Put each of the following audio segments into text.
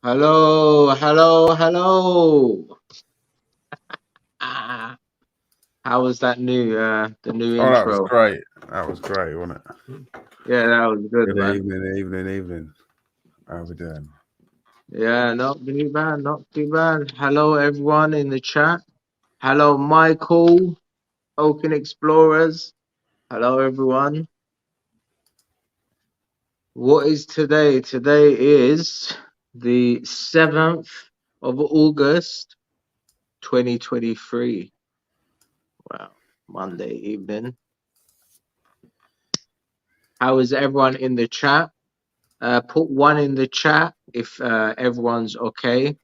Hello, hello, hello. Ah, how was that the new Oh, that was intro? great. That was great, wasn't it? Yeah, that was good, Good man. evening. How we doing? Yeah, not too bad, not too bad. Hello, everyone in the chat. Hello, Michael, Open Explorers. Hello, everyone. What is today? Today is the 7th of August, 2023. Wow, Monday evening. How is everyone in the chat? Put one in the chat if everyone's okay.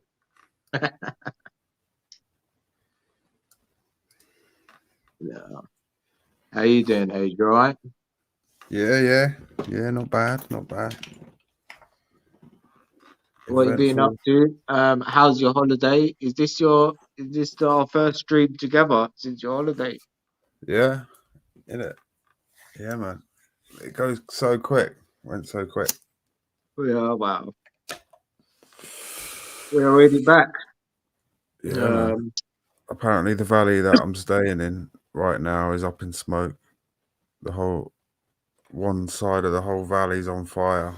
Yeah. How you doing, Age? You alright? Yeah. Not bad. What you been up Eventful. to? How's your holiday? Is this our first stream together since your holiday? Yeah, in it. Yeah, man. It goes so quick. Went so quick. Yeah, wow. We're already back. Yeah, man. Um, Apparently, the valley that I'm staying in right now is up in smoke. The whole one side of the whole valley's on fire,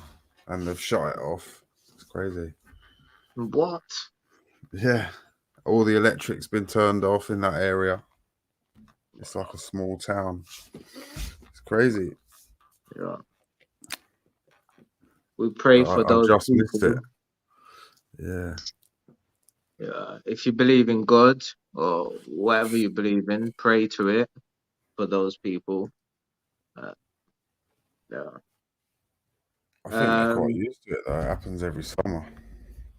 and they've shut it off. It's crazy. what? Yeah, all the electric's been turned off in that area. It's like a small town. It's crazy. Yeah. We pray for I've those just missed it. people. Yeah. Yeah. If you believe in God or whatever you believe in, pray to it for those people. Uh, yeah. I think they're quite Um, used to it though. It happens every summer.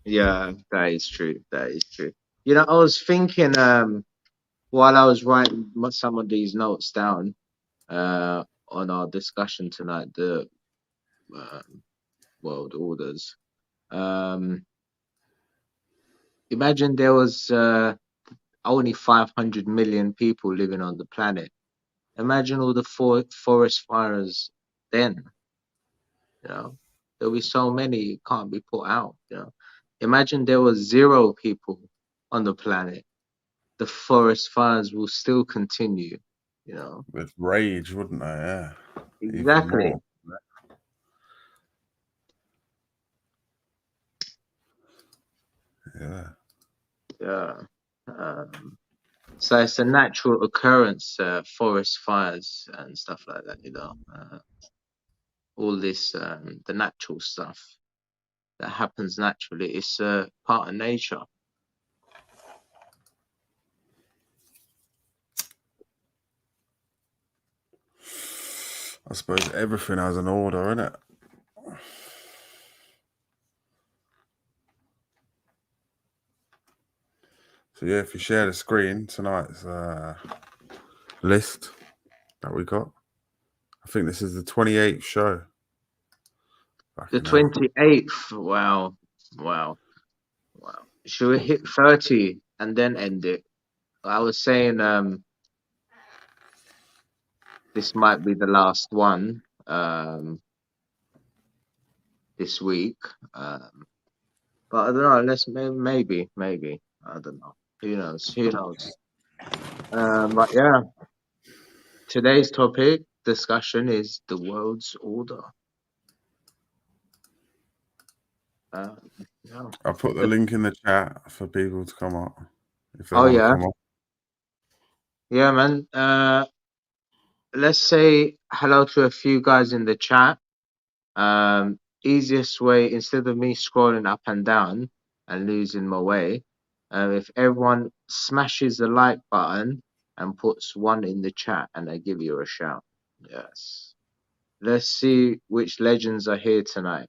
Yeah, that is true. That is true. You know, I was thinking while I was writing some of these notes down on our discussion tonight, the um world orders. Um, Imagine there was only 500 million people living on the planet. Imagine all the forest fires then. You know, there'll be so many it can't be put out. You know, imagine there was zero people on the planet, the forest fires will still continue, you know. With rage, wouldn't they? Yeah. Even Exactly. more. Yeah. Yeah. Um, so it's a natural occurrence, forest fires and stuff like that, you know. All this, the natural stuff that happens naturally, it's part of nature. I suppose everything has an order, innit? So yeah, if you share the screen, tonight's list that we got. I think this is the 28th show. The Fucking hell. 28th, wow, wow, wow. Should we hit 30 and then end it? I was saying, this might be the last one. This week. But I don't know. Maybe. I don't know. Who knows? Who knows? But yeah, today's topic discussion is the world's order. Uh, yeah. I'll put the The- link in the chat for people to come up if they oh want to yeah, come up. yeah, man. Let's say hello to a few guys in the chat. Easiest way, instead of me scrolling up and down and losing my way, if everyone smashes the like button and puts one in the chat and I give you a shout. Yes. Let's see which legends are here tonight.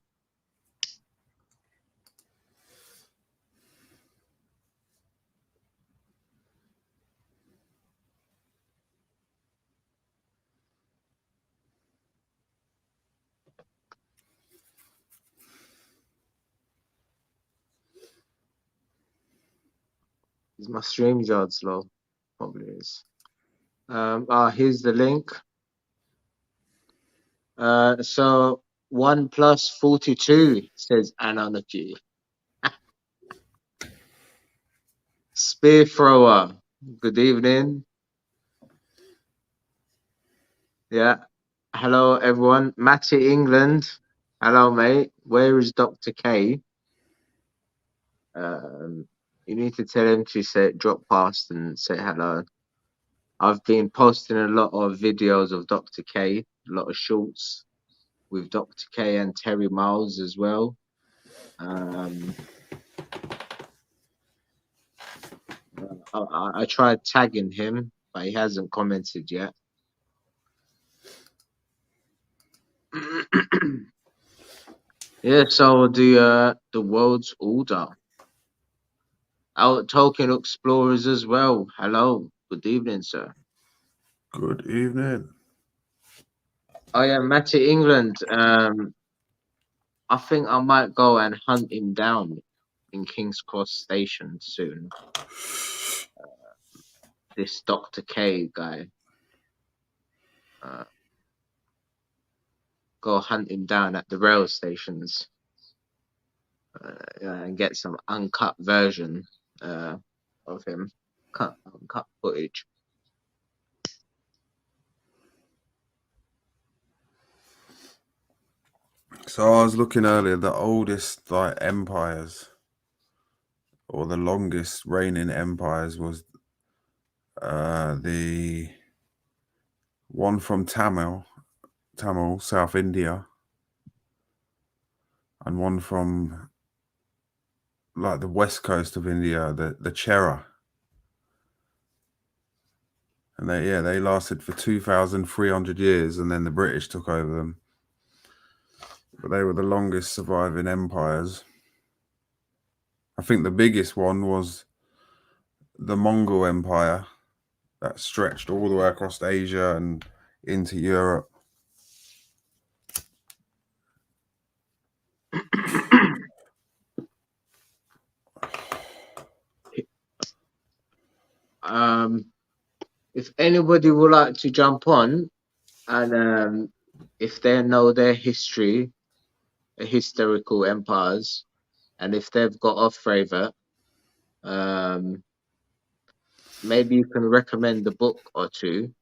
Is my stream yard slow? Probably is. Here's the link. So 1 plus 42 says analogy. Spear thrower. Good evening. Yeah. Hello, everyone. Matty England. Hello, mate. Where is Dr. K? Um, you need to tell him to drop past and say hello. I've been posting a lot of videos of Dr. K, a lot of shorts with Dr. K and Terry Miles as well. Um, I tried tagging him, but he hasn't commented yet. Yeah, so the world's order. Our Tolkien explorers as well. Hello, good evening, sir. Good evening. Oh yeah, Matty England. I think I might go and hunt him down in King's Cross Station soon. This Dr. K guy. Uh, go hunt him down at the rail stations and get some uncut version uh, of him. Uncut footage. So I was looking earlier, the oldest like empires or the longest reigning empires was the one from Tamil, South India, and one from like the west coast of India, the Chera. And they lasted for 2,300 years, and then the British took over them. But they were the longest surviving empires. I think the biggest one was the Mongol Empire that stretched all the way across Asia and into Europe. um, if anybody would like to jump on and if they know their history, historical empires, and if they've got a favorite, um, maybe you can recommend a book or two.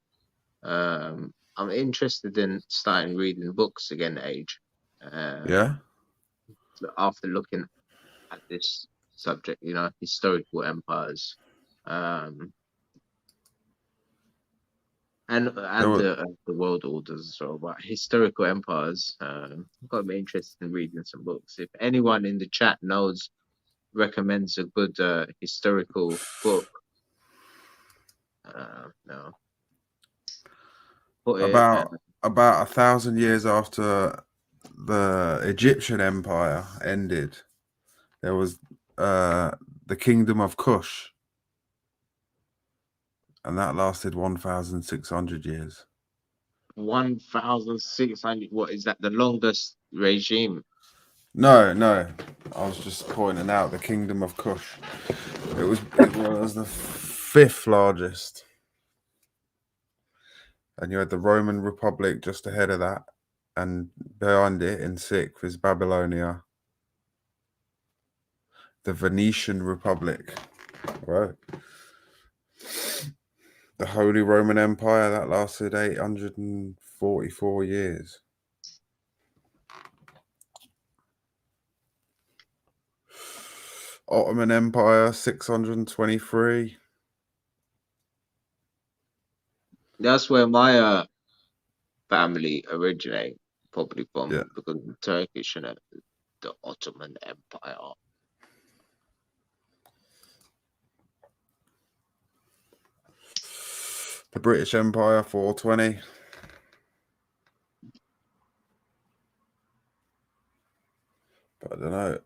I'm interested in starting reading books again, Age. Uh, Yeah, after looking at this subject, historical empires, um, there and were the world orders as well. But historical empires, got me interested in reading some books. If anyone in the chat recommends a good historical book, no, put it. about 1,000 years after the Egyptian Empire ended. There was uh, the Kingdom of Kush, and that lasted 1,600 years. 1,600. What is that? The longest regime? No, I was just pointing out the Kingdom of Kush. It was the fifth largest, and you had the Roman Republic just ahead of that, and behind it in sixth is Babylonia, the Venetian Republic, right? The Holy Roman Empire that lasted 844 years. Ottoman Empire 623. That's where my family originate, probably Yeah. from, because the Turkish and the Ottoman Empire. The British Empire 420. But I don't know.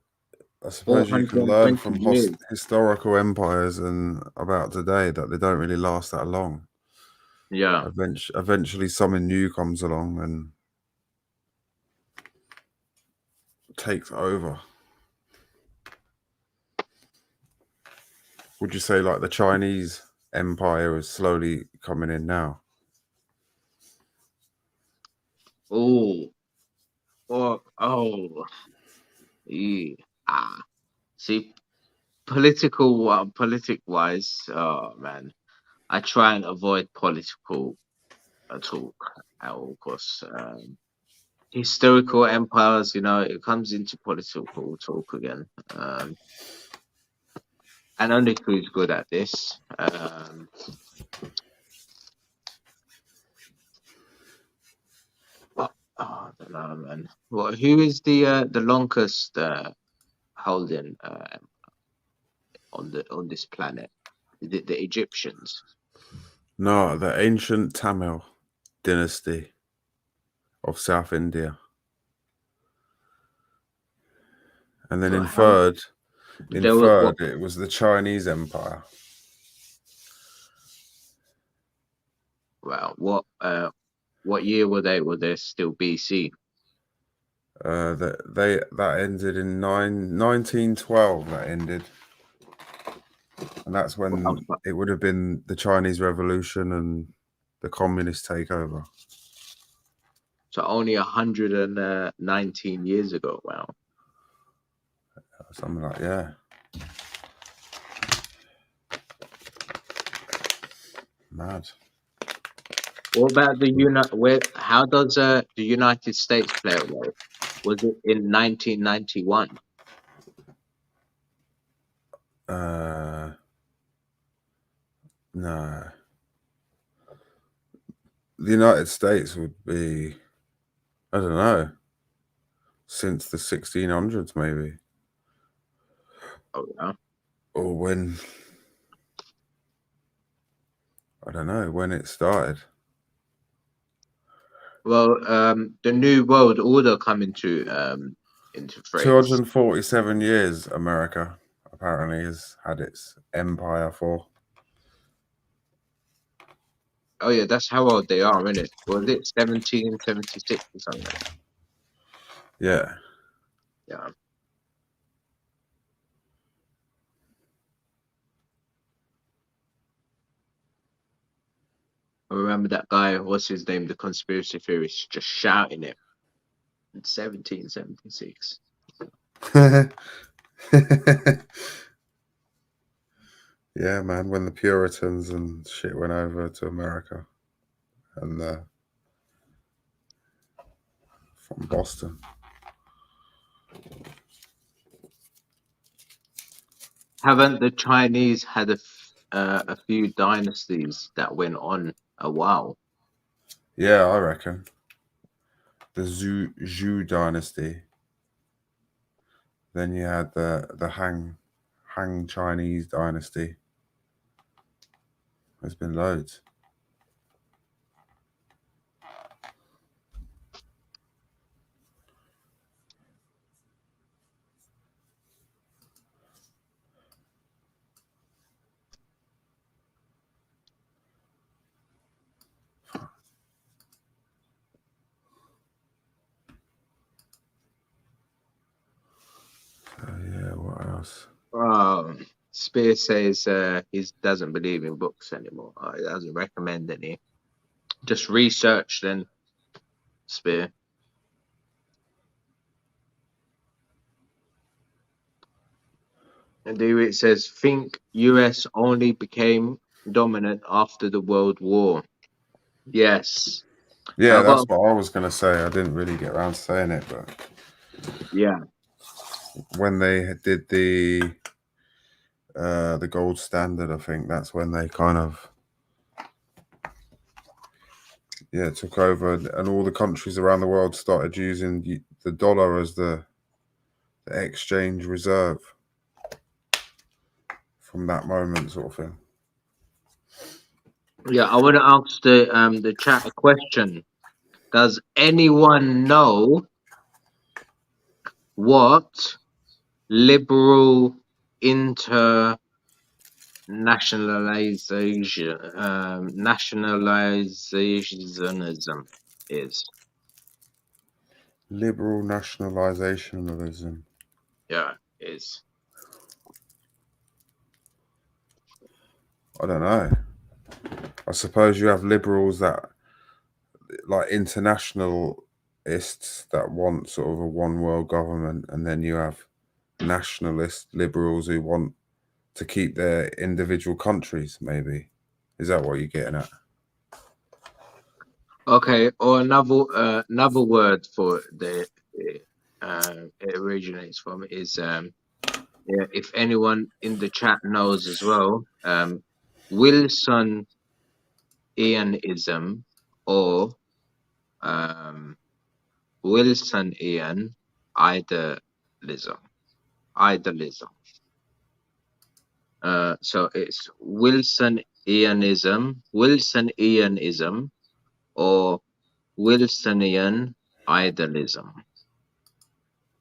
I suppose you can learn 420 from years. historical empires and about today that they don't really last that long. Yeah. Eventually, something new comes along and takes over. Would you say like the Chinese empire is slowly coming in now? Oh. Oh. Oh. Yeah. Ah. See. politic wise, oh man, I try and avoid political talk at all costs. Historical empires, it comes into political talk again. And Oniku's good at this. But, I don't know, man. Well, who is the longest holding on this planet? The Egyptians. No, the ancient Tamil dynasty of South India. And then But in how third, there was what? it was the Chinese Empire. Well, what year were they? Were they still BC? That ended in 1912. That ended, and that's when Wow, it would have been the Chinese Revolution and the communist takeover. so only 119 years ago. Wow. Something like, yeah, mad. What about How does the United States play a role? Was it in 1991? No, the United States would be, I don't know, since the 1600s maybe, Oh yeah. or when, I don't know when it started. Well, the New World Order come into phrase. 247 years America apparently has had its empire for. Oh yeah, that's how old they are, isn't it? Was it 1776 or something? Yeah. Yeah. I remember that guy, what's his name, the conspiracy theorist, just shouting it in 1776. Yeah, man, when the Puritans and shit went over to America and from Boston. Haven't the Chinese had a few dynasties that went on a while? Yeah, I reckon. The Zhou dynasty. Then you had the Han Chinese dynasty. There's been loads. Yeah, what else? Spear says he doesn't believe in books anymore. He doesn't recommend any. Just research then, Spear. And it says, think US only became dominant after the World War. Yes. So Yeah, I that's got, what I was going to say. I didn't really get around to saying it, but yeah. when they did the gold standard, I think that's when they kind of took over, and all the countries around the world started using the dollar as the exchange reserve from that moment, sort of thing. Yeah, I want to ask the chat a question. Does anyone know what liberal nationalizationism is? Liberal nationalizationalism. Yeah, is. I don't know. I suppose you have liberals that, like internationalists, that want sort of a one world government, and then you have nationalist liberals who want to keep their individual countries. Maybe is that what you're getting at? Okay, or another word for the it originates from is yeah, if anyone in the chat knows as well, Wilsonianism or um Wilsonian idealism. Idealism. So it's Wilsonianism, or Wilsonian idealism.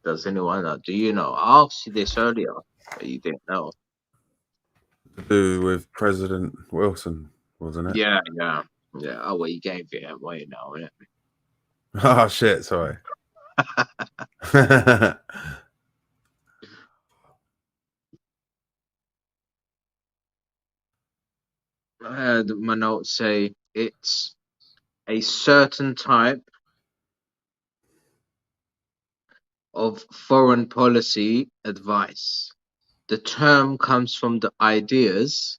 Does anyone know? Do you know? I asked you this earlier, but you didn't know. To do with President Wilson, wasn't it? Yeah, yeah, yeah. Oh, well, you gave it away now, innit? Oh shit! Sorry. Yeah, My notes say it's a certain type of foreign policy advice. The term comes from the ideas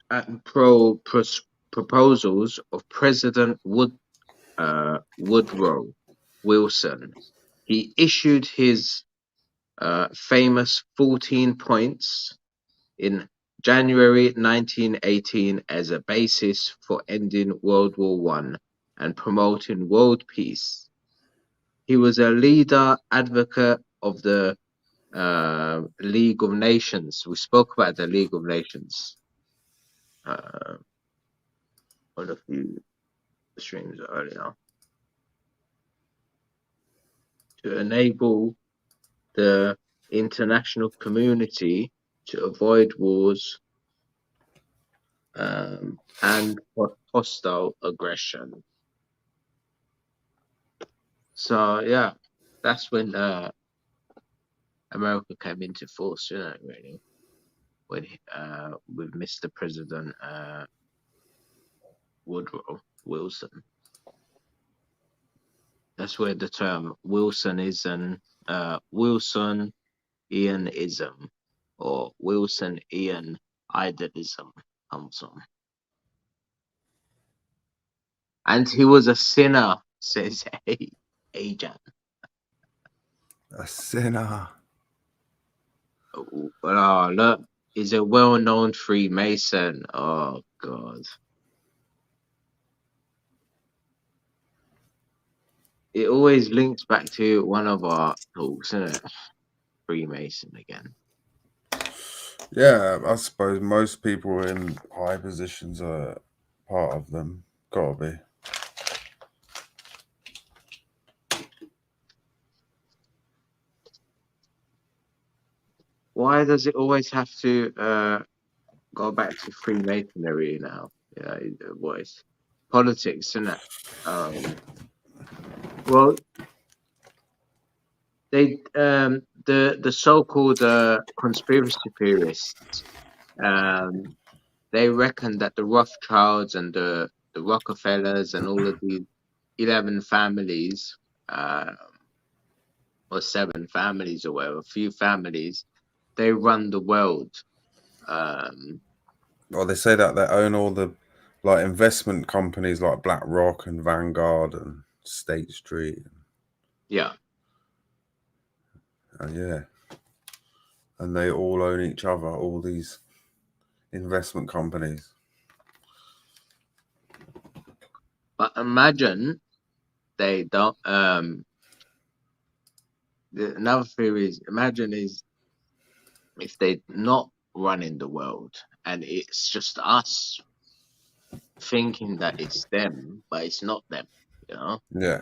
and proposals of President Woodrow Wilson. He issued his famous 14 points in January 1918 as a basis for ending World War One and promoting world peace. He was a leader advocate of the League of Nations. We spoke about the League of Nations uh, on a few streams earlier, to enable the international community to avoid wars and hostile aggression. So yeah, that's when America came into force, you know, really, when with Mr. President Woodrow Wilson. That's where the term Wilsonism, Wilsonianism, or Wilsonian idealism comes from. And he was a sinner, says Ajan. a sinner. Oh, look, he's a well-known Freemason. Oh God, it always links back to one of our talks, isn't it? Freemason again. Yeah, I suppose most people in high positions are part of them. Gotta be. Why does it always have to go back to Freemasonry now? Yeah, boys. Politics, isn't it? Well, the so-called conspiracy theorists, they reckon that the Rothschilds and the Rockefellers and all of these 11 families, or 7 families or whatever, a few families, they run the world. Well, they say that they own all the like investment companies like BlackRock and Vanguard and State Street. Yeah. Yeah, and they all own each other. All these investment companies. But imagine they don't. Another theory is, imagine is if they're not running the world and it's just us thinking that it's them, but it's not them, you know? Yeah,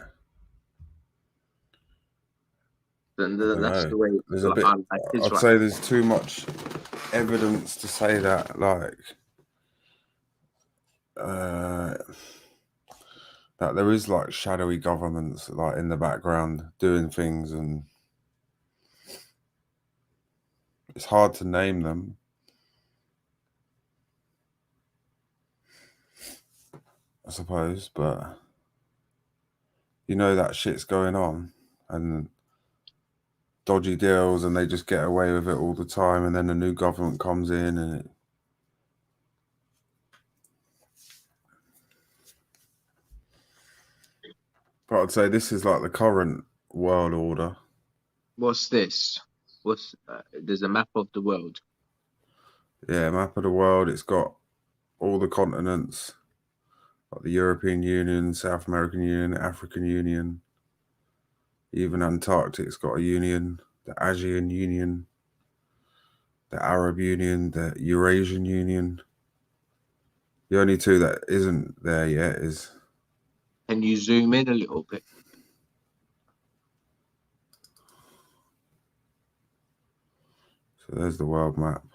Then I don't that's know. the way There's a bit. our life is I'd right say now. there's too much evidence to say that, like, uh, that there is like shadowy governments like in the background doing things, and it's hard to name them, I suppose, but you know that shit's going on, and dodgy deals and they just get away with it all the time, and then a new government comes in and it... But I'd say this is like the current world order. What's this? There's a map of the world. Yeah, map of the world. It's got all the continents, like the European Union, South American Union, African Union, even Antarctic's got a union, the Asian Union, the Arab Union, the Eurasian Union. The only two that isn't there yet is... Can you zoom in a little bit? So there's the world map.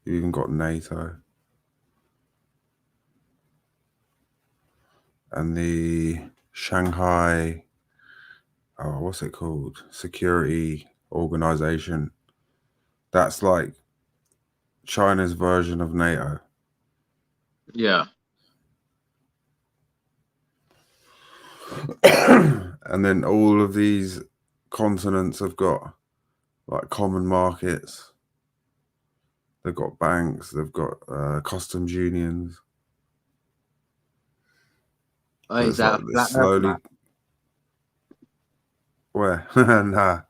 You even got NATO. And the Shanghai, what's it called? Security Organization. That's like China's version of NATO. Yeah. And then all of these continents have got like common markets. They've got banks. They've got customs unions. Oh, is that a flat Earth slowly... map? Where? Nah.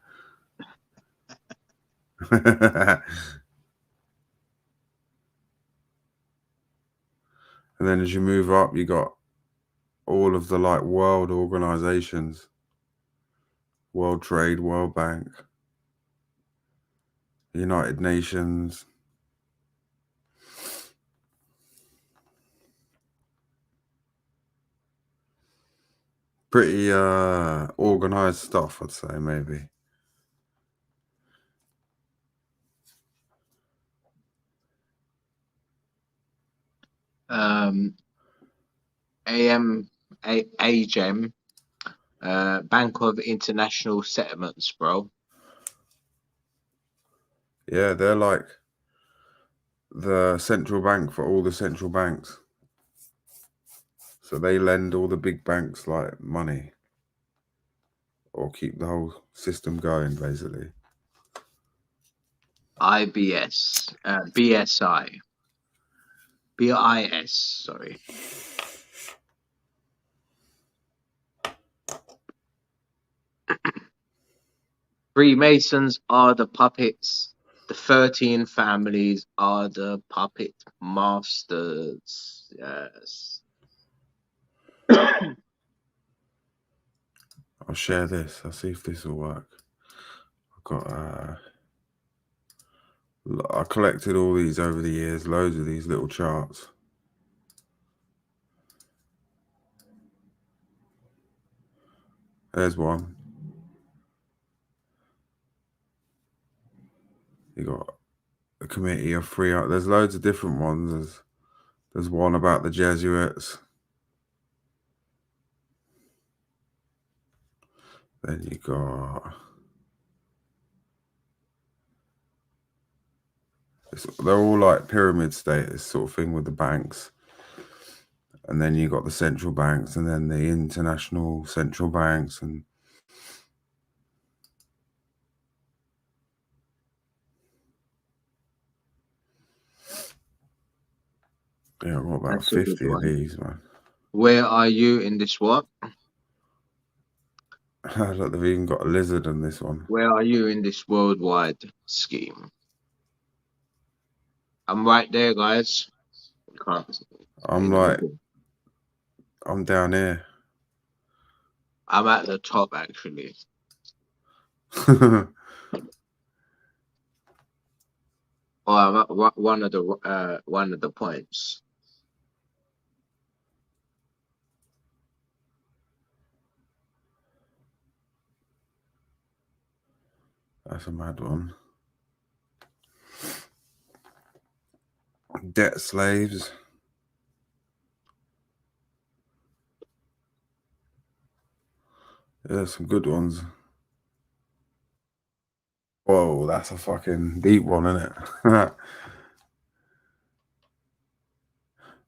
And then as you move up, you got all of the like world organizations: World Trade, World Bank, United Nations. Pretty organized stuff, I'd say, maybe. AGEM, Bank of International Settlements, bro. Yeah, they're like the central bank for all the central banks. So they lend all the big banks like money, or keep the whole system going, basically. IBS, BSI, BIS, sorry. Freemasons are the puppets. The 13 families are the puppet masters. Yes. I'll share this. I'll see if this will work. I've got I collected all these over the years, loads of these little charts. There's one. You got a committee of three. There's loads of different ones. There's one about the Jesuits. Then you got... they're all like pyramid status sort of thing with the banks. And then you got the central banks, and then the international central banks, and yeah, what about That's a good 50 of one. these, man? Where are you in this what? Look, they've even got a lizard in this one. Where are you in this worldwide scheme? I'm right there, guys. You can't I'm like, I'm down here. I'm at the top, actually. Oh, I'm at one of the points. That's a mad one. Debt slaves. Yeah, some good ones. Whoa, that's a fucking deep one, isn't it?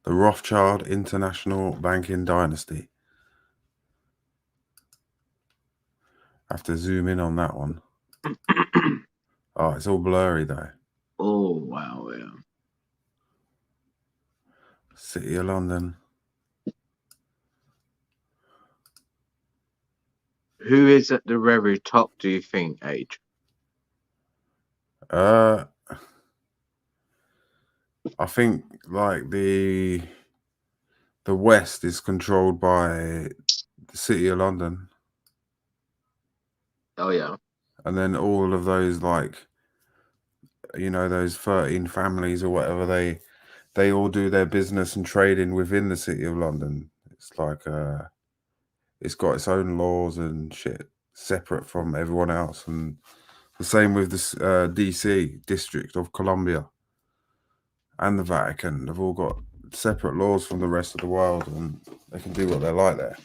The Rothschild International Banking Dynasty. Have to zoom in on that one. Oh, it's all blurry though. Oh wow, yeah. City of London. Who is at the very top, do you think, Age? I think like the West is controlled by the City of London, Oh yeah. and then all of those like those 13 families or whatever they all do their business and trading within the City of London. It's like it's got its own laws and shit separate from everyone else, and the same with the DC District of Columbia and the Vatican. They've all got separate laws from the rest of the world, and they can do what they like there.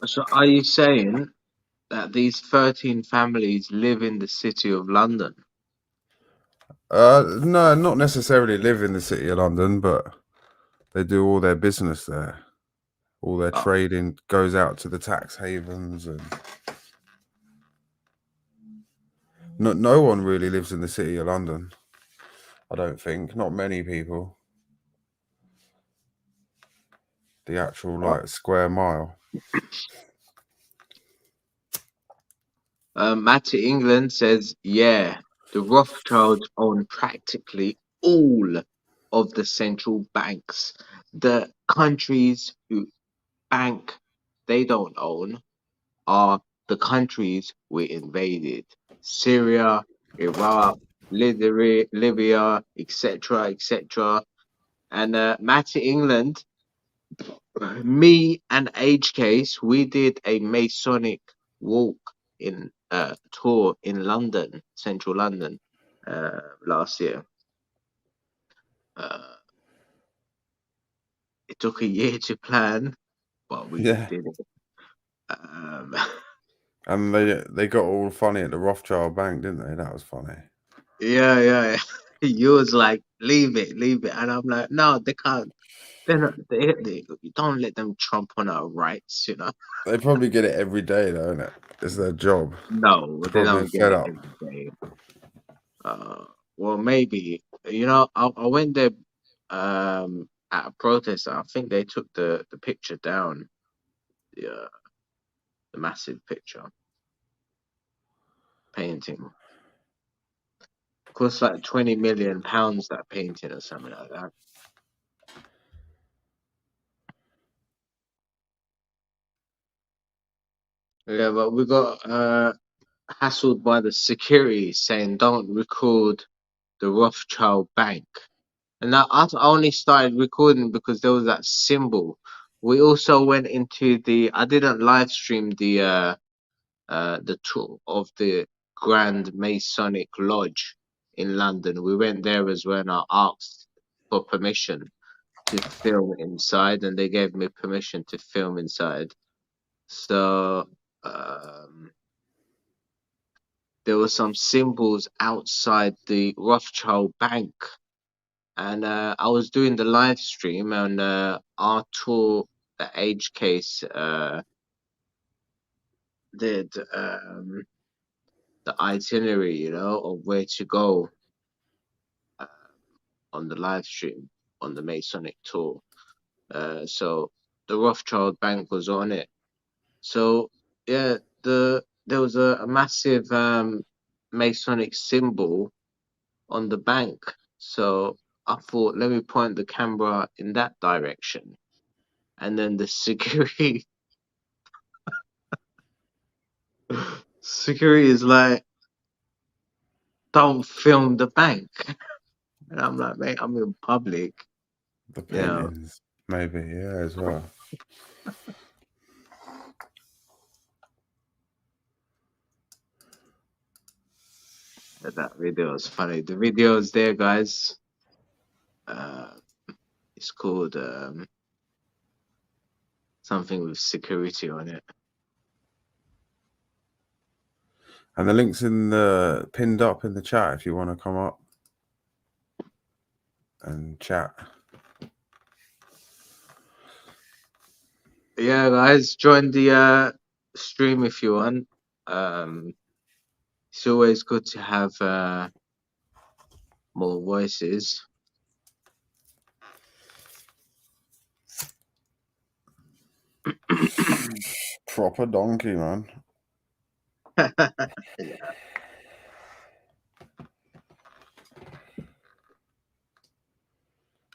So are you saying that these 13 families live in the city of London? No, not necessarily live in the City of London, but they do all their business there. All their Oh, trading goes out to the tax havens, and no one really lives in the City of London. I don't think. Not many people. The actual oh. like square mile. Matty England says, yeah, the Rothschilds own practically all of the central banks. The countries who bank they don't own are the countries we invaded: Syria, Iraq, Libya, etc., etc. And Matty England, me and Age Case, we did a Masonic walk in tour in London, central London, last year. Uh, it took a year to plan, but we Yeah. did it. Um, And they got all funny at the Rothschild Bank, didn't they? That was funny. yeah, yeah. You was like, leave it, and I'm like, no, they can't. They're not. They don't let them trump on our rights, you know. They probably get it every day, though, isn't it? It's their job. No, they Probably don't get fed it up. every day. Uh, well, maybe. You know, I went there at a protest. I think they took the picture down, the massive picture painting. Cost like 20 million pounds, that painting or something like that. Yeah, but we got hassled by the security saying don't record the Rothschild Bank. And I only started recording because there was that symbol. We also went into I didn't live stream the tour of the Grand Masonic Lodge in London. We went there as well, and I asked for permission to film inside, and they gave me permission to film inside. So there were some symbols outside the Rothschild Bank, and I was doing the live stream, and our tour, the Age Case, did the itinerary, of where to go uh, on the live stream on the Masonic tour. So the Rothschild Bank was on it. So yeah, there was a massive Masonic symbol on the bank. So I thought, let me point the camera in that direction. And then the security is like, don't film the bank. And I'm like, mate, I'm in public, The you know. paintings, maybe, yeah, as well. That video is funny. The video is there, guys. Uh, it's called something with security on it. And the link's in the pinned up in the chat if you want to come up and chat. Yeah, guys, join the stream if you want. um, it's always good to have more voices. Proper donkey, man. Yeah.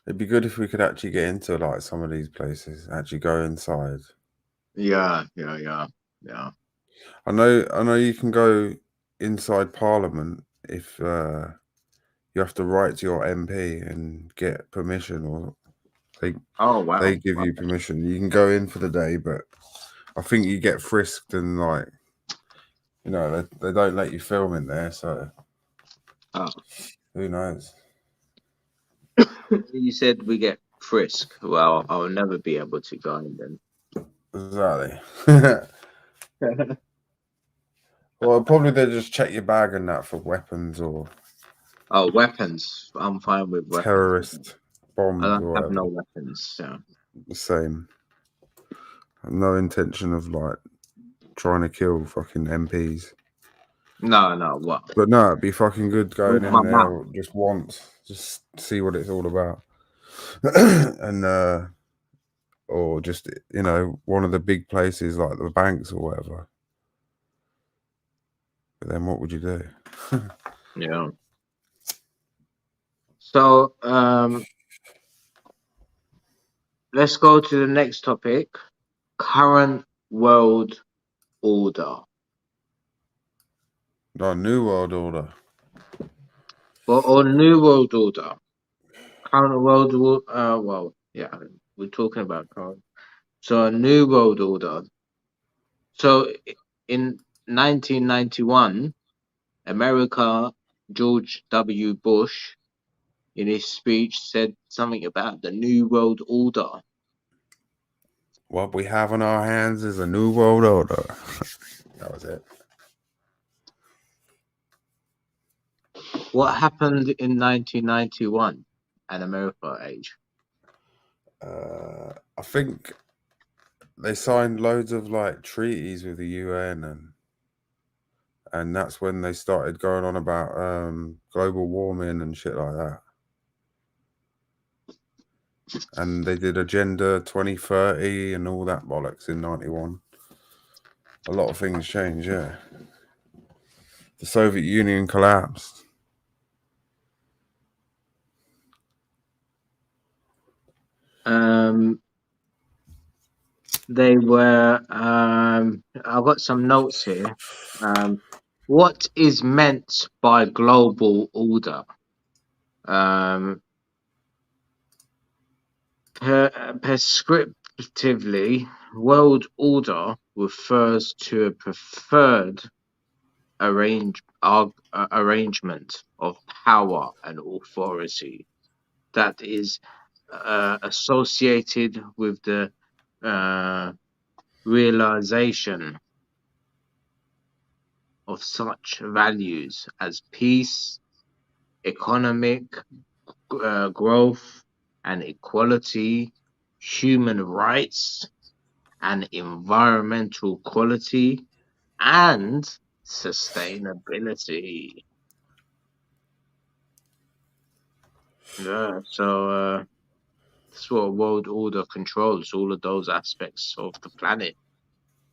It'd be good if we could actually get into like some of these places, actually go inside. Yeah, yeah, yeah, yeah. I know you can go inside Parliament if you have to write to your MP and get permission, or they Oh wow. they give you permission. You can go in for the day, but I think you get frisked and like they don't let you film in there, so Oh. who knows? You said we get frisk. Well, I'll never be able to go in Exactly. then. Well, probably they just check your bag and that for weapons or Oh, weapons. I'm fine with weapons. terrorist I bombs don't or have no whatever. weapons. So. The same. No intention of like trying to kill fucking MPs. No, no, what? But no, it'd be fucking good With going my in mouth. there just once, just see what it's all about. And or just one of the big places like the banks or whatever. But then what would you do? Yeah. So, let's go to the next topic. Current world order. The New World Order. Or new world order. Current world well, yeah, we're talking about current. So a new world order. So in 1991, America, George W. Bush, in his speech, said something about the New World Order. What we have in our hands is a New World Order. That was it. What happened in 1991 at America age? I think they signed loads of like treaties with the UN, and that's when they started going on about global warming and shit like that. And they did Agenda 2030 and all that bollocks in 91. A lot of things changed, yeah. The Soviet Union collapsed. Um, they were. I've got some notes here. What is meant by global order? Um, Prescriptively, world order refers to a preferred arrangement of power and authority that is associated with the uh, realization of such values as peace, economic growth and equality, human rights and environmental quality, and sustainability. Yeah, so that's what world order controls all of those aspects of the planet.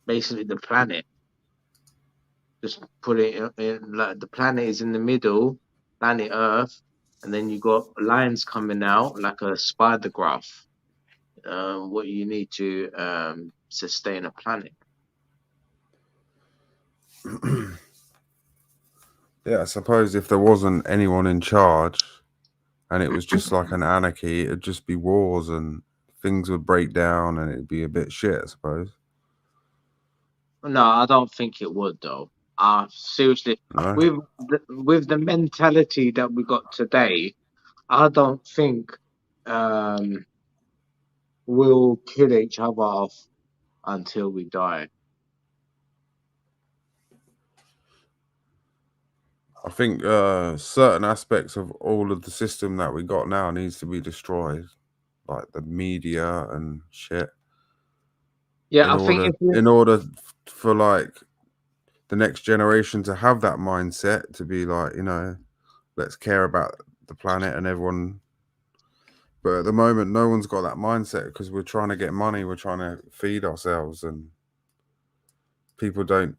Basically, the planet. Just put it in like the planet is in the middle, planet Earth, and then you got lines coming out like a spider graph. What you need to sustain a planet. Yeah, I suppose if there wasn't anyone in charge and it was just like an anarchy, it'd just be wars and things would break down and it'd be a bit shit, I suppose. No, I don't think it would though. Seriously, No? with the mentality that we got today, I don't think um, we'll kill each other off until we die. I think certain aspects of all of the system that we got now needs to be destroyed, like the media and shit, Yeah, in I think order if you in order for like the next generation to have that mindset to be like, you know, let's care about the planet and everyone. But at the moment, no one's got that mindset because we're trying to get money, we're trying to feed ourselves, and people don't,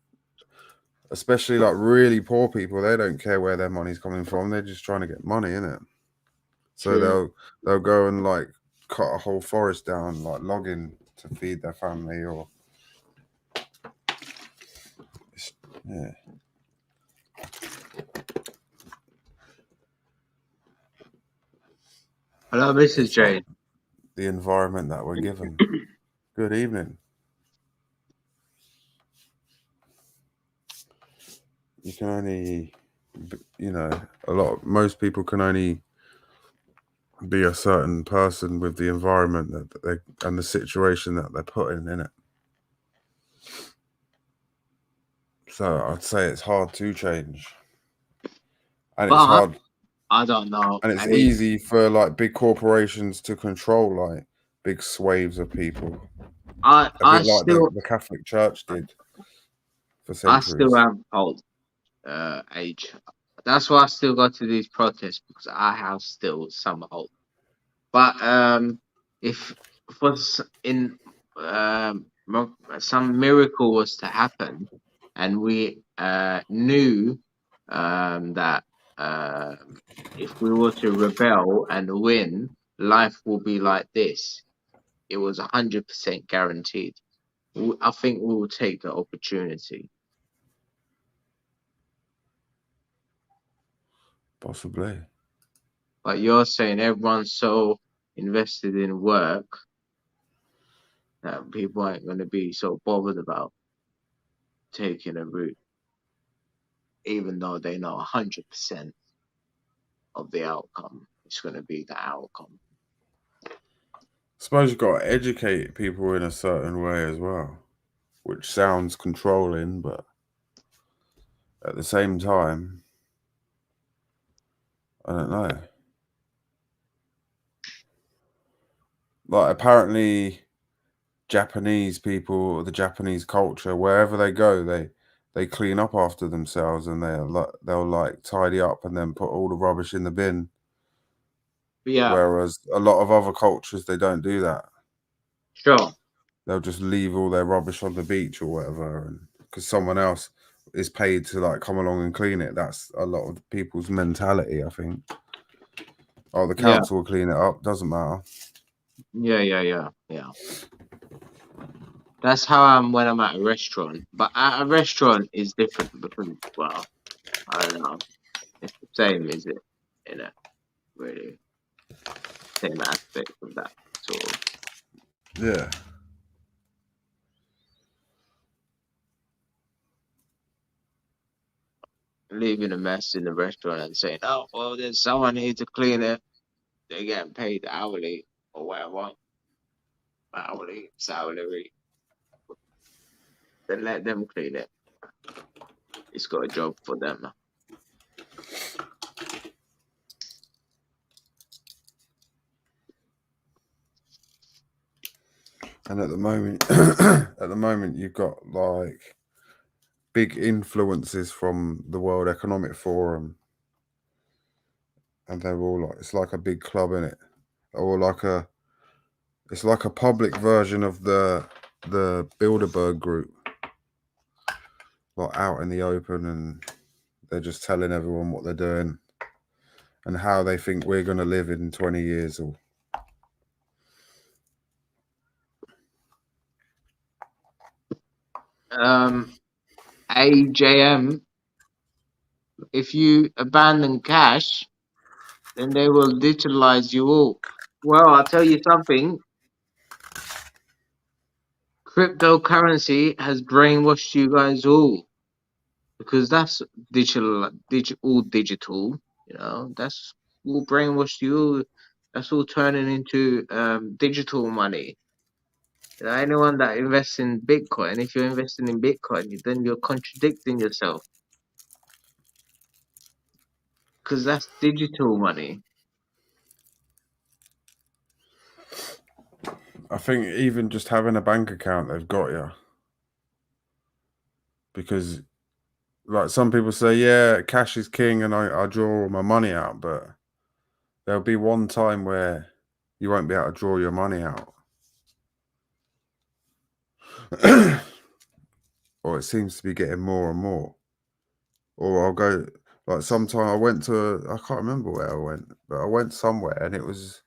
especially like really poor people, they don't care where their money's coming from. They're just trying to get money, innit? So True. they'll go and like cut a whole forest down, like logging to feed their family, or yeah. Hello, Mrs. It's like Jane. the environment that we're given. Good evening. You can only, you know, most people can only be a certain person with the environment that they and the situation that they're put in it. So I'd say it's hard to change, and it's But hard, I don't know. and it's I mean, easy for like big corporations to control like big swathes of people, I a I bit like still the Catholic Church did for I still centuries. have hope. Age. That's why I still go to these protests because I have still some hope. But if was in some miracle was to happen, and we knew that if we were to rebel and win, life will be like this. It was 100% guaranteed. I think we will take the opportunity. Possibly. But you're saying everyone's so invested in work that people aren't going to be so bothered about taking a route, even though they know 100% of the outcome. It's going to be the outcome. Suppose you've got to educate people in a certain way as well, which sounds controlling, but at the same time, I don't know. Like apparently Japanese people, the Japanese culture, wherever they go, they clean up after themselves and they'll like tidy up and then put all the rubbish in the bin. But yeah, Whereas a lot of other cultures they don't do that. sure. They'll just leave all their rubbish on the beach or whatever, and because someone else is paid to like come along and clean it. That's a lot of people's mentality, I think. Oh, the Yeah, council will clean it up. Doesn't matter. yeah. That's how I'm when I'm at a restaurant. But at a restaurant is different because, well, I don't know. It's the same, is it? You know, really, same aspect of that sort of Yeah. leaving a mess in the restaurant and saying, "Oh, well, there's someone here to clean it." They're getting paid hourly or whatever, hourly salary. Then let them clean it. It's got a job for them. And at the moment, at the moment, you've got like big influences from the World Economic Forum, and they're all like it's like a big club in it, or like a it's like a public version of the Bilderberg Group, like out in the open, and they're just telling everyone what they're doing and how they think we're going to live in 20 years. Or AJM, if you abandon cash, then they will digitalize you all. Well, I'll tell you something. Cryptocurrency has brainwashed you guys all because that's all digital. You know, that's all brainwashed you all. That's all turning into digital money. You know, anyone that invests in Bitcoin, if you're investing in Bitcoin, then you're contradicting yourself because that's digital money. I think even just having a bank account, they've got you because like some people say, yeah, cash is king, and I draw all my money out, but there'll be one time where you won't be able to draw your money out. Or it seems to be getting more and more. Or I'll go, like sometime I went to, I can't remember where I went, but I went somewhere and it was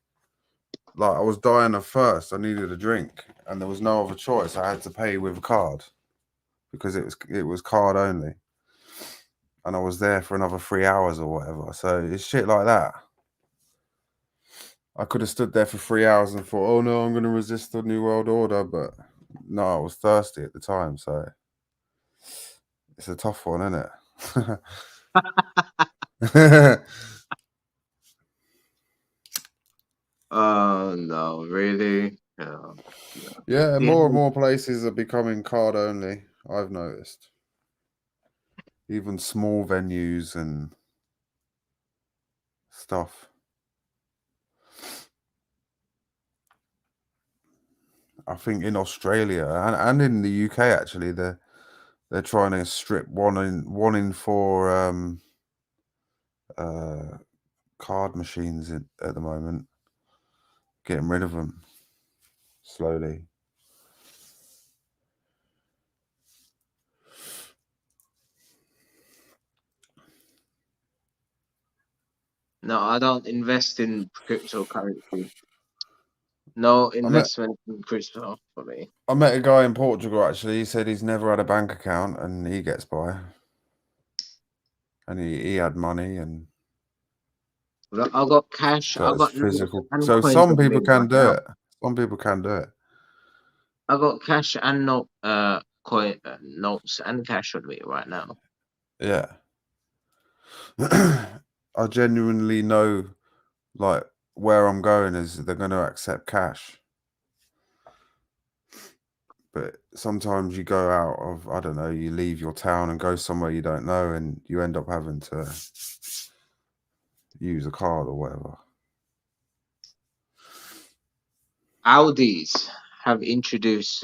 like I was dying of thirst. I needed a drink and there was no other choice. I had to pay with a card because it was card only. And I was there for another 3 hours or whatever. So it's shit like that. I could have stood there for 3 hours and thought, oh no, I'm going to resist the New World Order. But no, I was thirsty at the time. So it's a tough one, isn't it? Oh no, really? Yeah, Yeah. more and more places are becoming card only, I've noticed. Even small venues and stuff. I think in Australia and in the UK actually, they're trying to strip one in four uh, card machines at the moment, getting rid of them slowly. No, I don't invest in cryptocurrency. No I met investment in crypto for me. I met a guy in Portugal actually. He said he's never had a bank account and he gets by, and he had money and Look, I got cash. so I it's got notes physical. and So coins some on people me can right do now. it. Some people can do it. I got cash and notes and cash on me right now. Yeah. I genuinely know like where I'm going is they're going to accept cash. But sometimes you go out of, I don't know, you leave your town and go somewhere you don't know and you end up having to use a card or whatever. Audis have introduced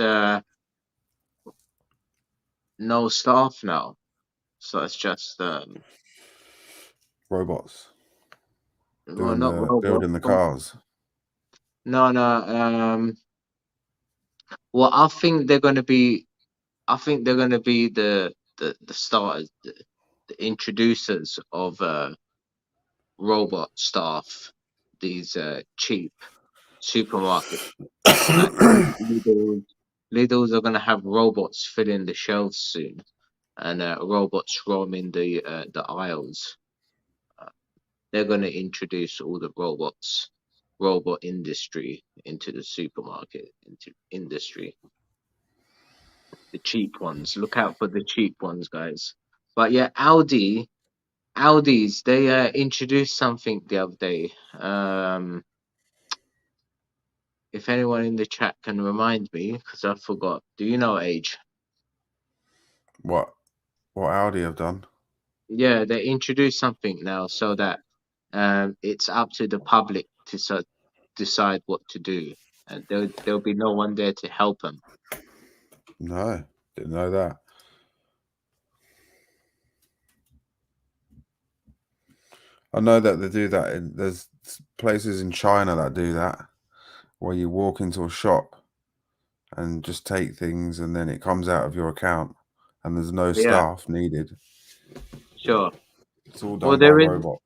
no staff now, so it's just Robots well, doing not the robots. building the cars. No, no. Well, I think they're gonna be the starters, the introducers of robot staff. These cheap supermarkets like Lidl. Lidl's are gonna have robots filling the shelves soon, and robots roaming the aisles. Uh, they're gonna introduce all the robot industry into the supermarket into industry. The cheap ones. Look out for the cheap ones, guys. But yeah, Audi's they introduced something the other day. If anyone in the chat can remind me, because I forgot. Do you know Age? What Audi have done? Yeah, they introduced something now so that it's up to the public to decide what to do, and there'll be no one there to help them. No, didn't know that. I know that they do that. There's places in China that do that, where you walk into a shop and just take things, and then it comes out of your account, and there's no Yeah, staff needed. sure. It's all Well, done by there is. robot.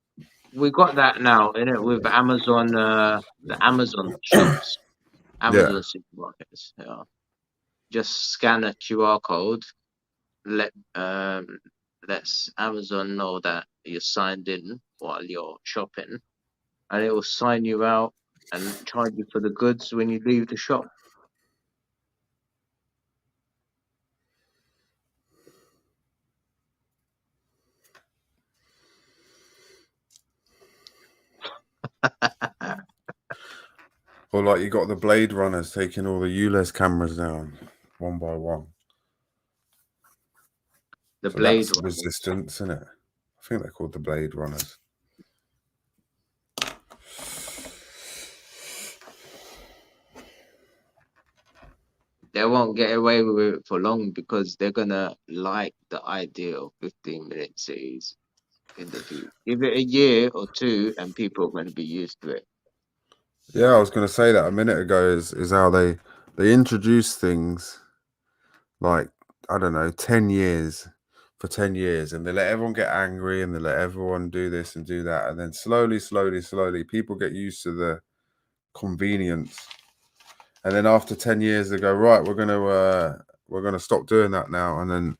We got that now in it with Amazon. The Amazon shops, Yeah. Amazon supermarkets. Yeah, just scan a QR code. Let lets Amazon know that you're signed in while you're shopping, and it will sign you out and charge you for the goods when you leave the shop. Or like you got the Blade Runners taking all the ULEZ cameras down one by one. The So that's Blade Runners. resistance, isn't it? I think they're called the Blade Runners. they won't get away with it for long because they're gonna like the idea of 15-minute cities in the future. Give it a year or two, and people are going to be used to it. Yeah, I was going to say that a minute ago. Is how they introduce things like, I don't know, 10 years for 10 years, and they let everyone get angry and they let everyone do this and do that, and then slowly, people get used to the convenience, and then after 10 years they go, right, we're gonna stop doing that now, and then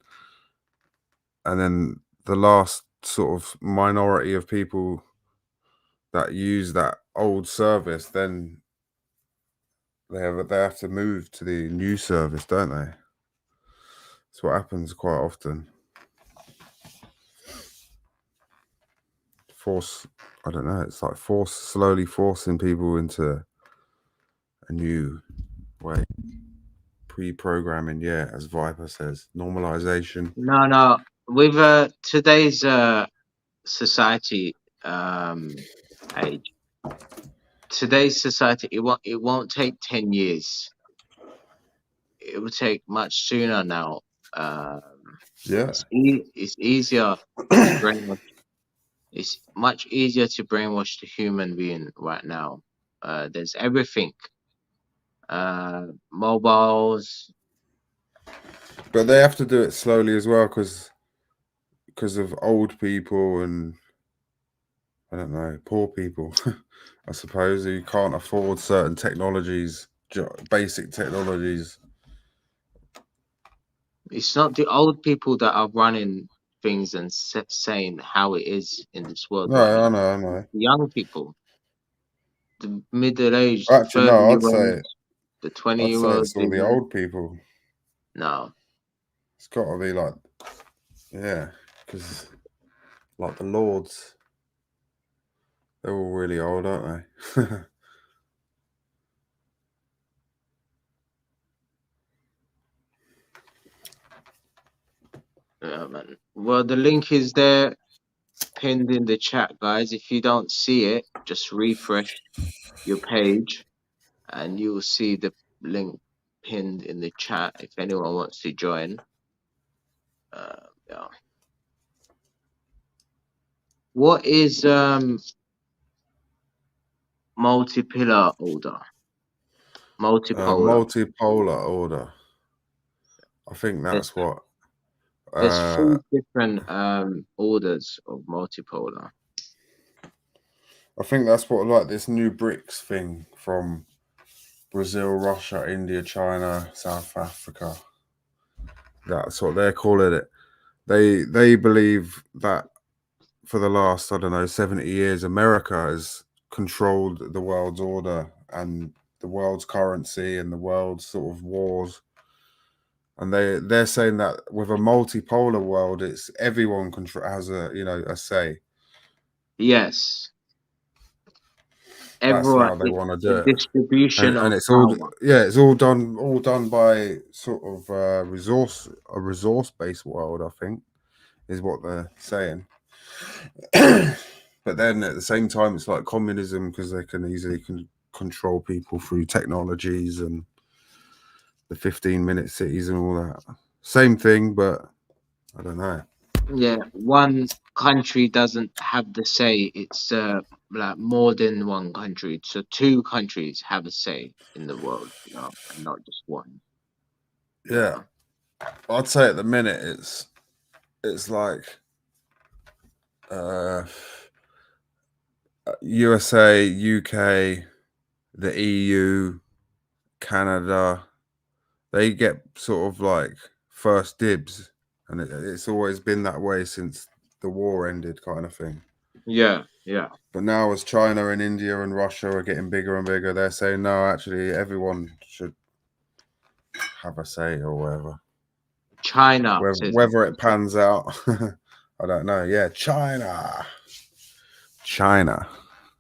the last sort of minority of people that use that old service, then they have to move to the new service, don't they? That's what happens quite often. Force, I don't know. It's like slowly forcing people into a new way. Pre-programming, yeah, as Viper says, normalization. No, no. With today's society age, today's society, it won't take 10 years. It will take much sooner now. Yeah, It's easier to brainwash. It's much easier to brainwash the human being right now. There's everything. Mobiles. but they have to do it slowly as well because of old people and, I don't know, poor people. I suppose who can't afford certain technologies, basic technologies. It's not the old people that are running things and saying how it is in this world No, right I now. know, I know. The young people, the middle-aged Actually, no, 30-year-olds, the I'd say 20-year-olds it's all the even. old people. No, It's got to be like, yeah, because like the lords, they're all really old, aren't they? yeah, man. Well, the link is there, pinned in the chat, guys. If you don't see it, just refresh your page, and you'll see the link pinned in the chat. If anyone wants to join, yeah. What is multi-pillar order? Multipolar. Multipolar order. I think There's that's what. there's Uh, four different orders of multipolar. I think that's what, like, this new BRICS thing from Brazil, Russia, India, China, South Africa. That's what they're calling it. They believe that for the last, I don't know, 70 years, America has controlled the world's order and the world's currency and the world's sort of wars. And they're saying that with a multipolar world, it's everyone has a say. Yes, That's everyone. how they want to The do it. distribution And of it's all, power. yeah, it's all done by sort of resource based world, I think, is what they're saying. But then at the same time, it's like communism because they can easily control people through technologies and the 15-minute cities and all that. Same thing, but I don't know. Yeah, one country doesn't have the say. It's like more than one country. So two countries have a say in the world, and not just one. Yeah, I'd say at the minute it's like uh, USA, UK, the EU, Canada. They get sort of like first dibs, and it's always been that way since the war ended, kind of thing. Yeah, yeah. But now, as China and India and Russia are getting bigger and bigger, they're saying no, actually, everyone should have a say or whatever. China Whether, says. whether it pans out, I don't know. Yeah, China.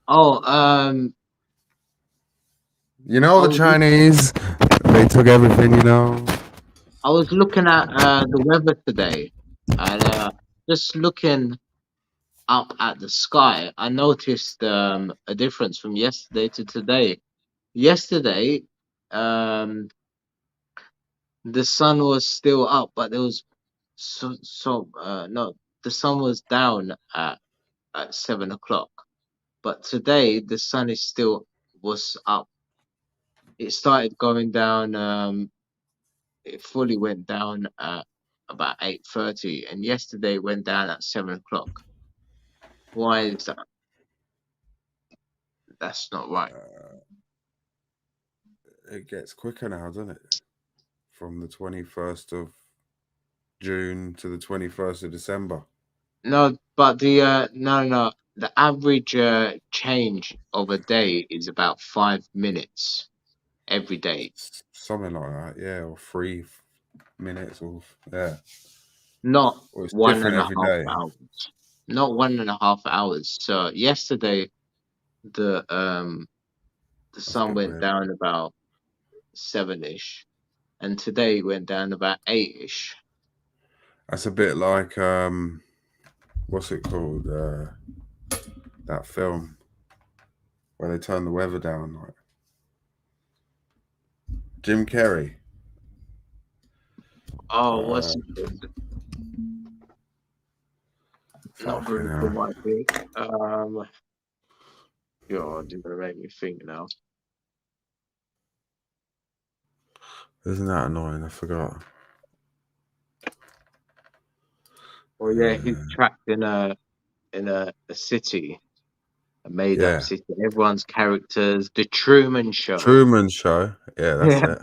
Oh, You I know the was Chinese. They took everything. I was looking at the weather today, and just looking up at the sky, I noticed a difference from yesterday to today. Yesterday, um, the sun was still up, but there was no, the sun was down at 7 o'clock. But today the sun is still was up. It started going down. It fully went down at about 8:30, and yesterday went down at 7 o'clock. Why is that? That's not right. It gets quicker now, doesn't it? From the 21st of June to the 21st of December. No, but no. The average change of a day is about 5 minutes every day. Something like that, yeah, or 3 minutes, or yeah. Not Or it's one different and a every half day. hours. Not 1.5 hours. So yesterday the um the That's a sun bit went weird. down about 7ish, and today it went down about 8ish. That's a bit like what's it called? That film where they turn the weather down, like Jim Carrey. Oh, what's Uh, it called? Not Fucking brutal, hell. might be. God, you're gonna make me think now. Isn't that annoying? I forgot. Oh yeah, he's trapped in a city, a made up Yeah. city. Everyone's characters. The Truman Show. Truman Show. Yeah, that's Yeah. it.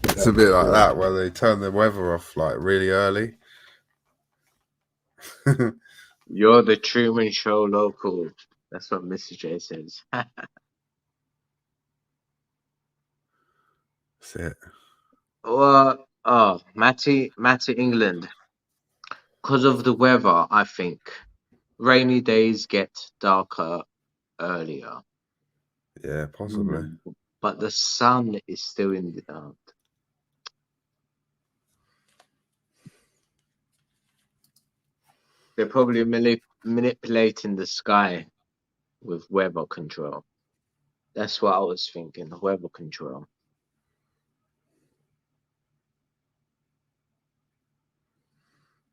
It's a bit like that where they turn the weather off like really early. You're the Truman Show local. That's what Mr. J says. That's it. Matty England. Because of the weather, I think rainy days get darker earlier. Yeah, possibly. Mm. But the sun is still in the dark. They're probably manipulating the sky with weather control. That's what I was thinking. Weather control.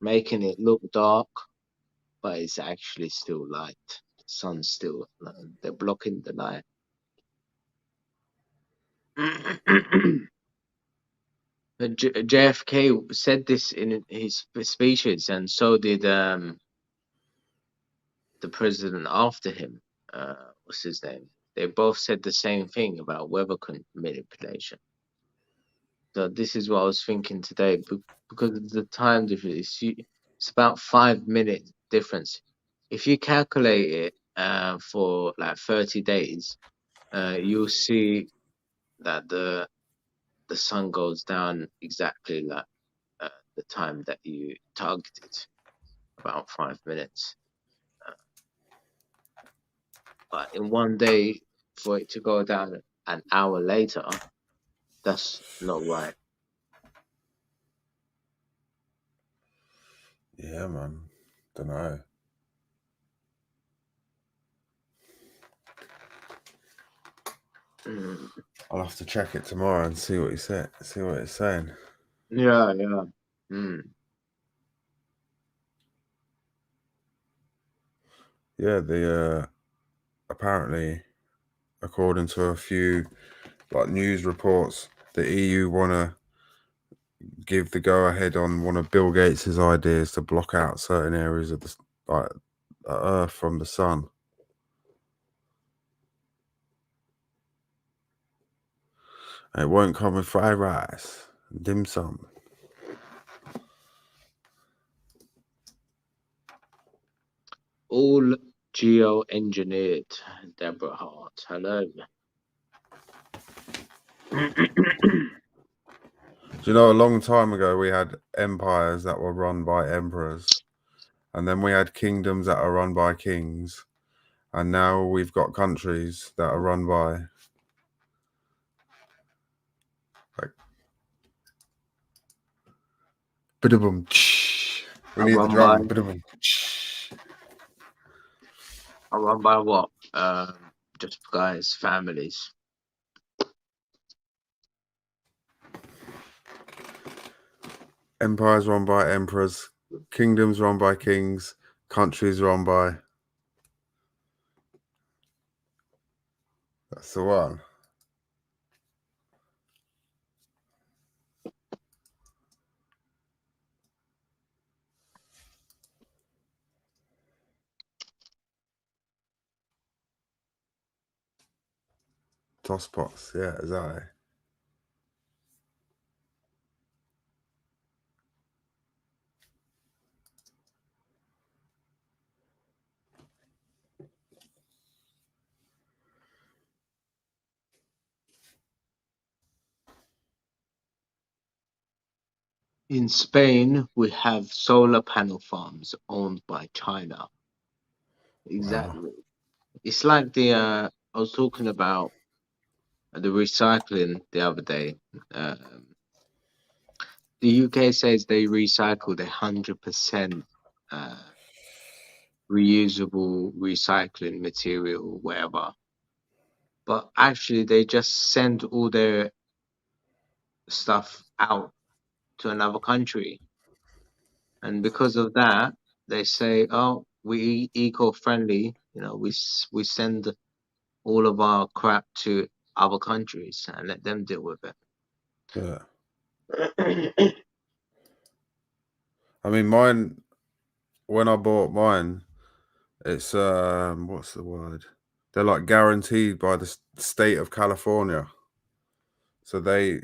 Making it look dark, but it's actually still light. The sun's still, they're blocking the light. But JFK said this in his speeches, and so did the president after him. What's his name? They both said the same thing about weather manipulation. So this is what I was thinking today, because of the time difference. It's about 5 minute difference. If you calculate it for like 30 days, you'll see that the sun goes down exactly like the time that you targeted, about 5 minutes. But in one day, for it to go down an hour later, that's not right. Yeah, man. Don't know. Mm. I'll have to check it tomorrow and see what he said. See what it's saying. Yeah, yeah. Mm. Yeah, the apparently, according to a few like news reports, the EU want to give the go ahead on one of Bill Gates's ideas to block out certain areas of the like the Earth from the sun. And it won't come with fried rice, and dim sum. All geo-engineered. Deborah Hart. Hello. Do you know, a long time ago we had empires that were run by emperors, and then we had kingdoms that are run by kings, and now we've got countries that are run by like ba-da-boom. We I need the run by drum. Ba-da-boom. I run by what? Just guys, families. Empires run by emperors, kingdoms run by kings, countries run by. That's the one. Tosspots, yeah, exactly. In Spain, we have solar panel farms owned by China. Wow. Exactly. It's like I was talking about the recycling the other day. Um, the UK says they recycled 100% uh, reusable recycling material, or whatever. But actually, they just send all their stuff out to another country, and because of that, they say, "Oh, we eco-friendly. You know, we send all of our crap to other countries and let them deal with Yeah. it." I mean, mine, when I bought mine, it's, what's the word? They're like guaranteed by the state of California. So they,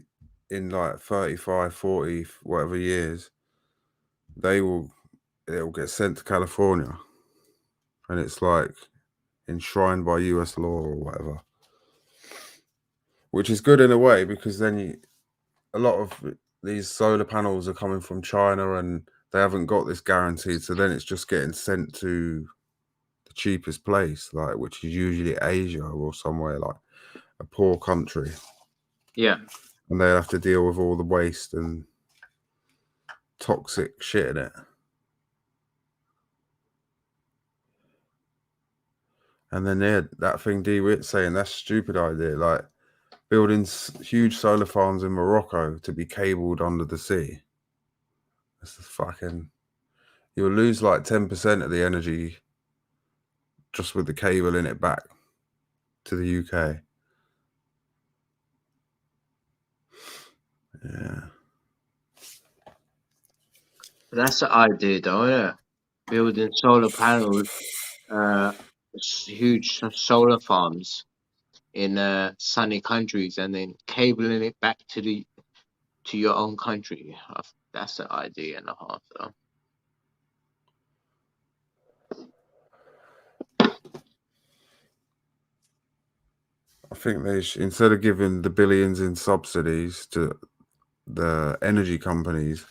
in like 35, 40, whatever years, it'll get sent to California. And it's like enshrined by US law or whatever. Which is good in a way because then a lot of these solar panels are coming from China and they haven't got this guaranteed. So then it's just getting sent to the cheapest place, like which is usually Asia or somewhere like a poor country. Yeah, And they have to deal with all the waste and toxic shit in it. And then that thing D-Wit saying that's a stupid idea, like building huge solar farms in Morocco to be cabled under the sea. That's just fucking. You'll lose like 10% of the energy just with the cable in it back to the UK. Yeah. that's the idea, though. Yeah, building solar panels, uh, huge solar farms in sunny countries, and then cabling it back to your own country. That's the idea and a half, though. I think they instead of giving the billions in subsidies to the energy companies,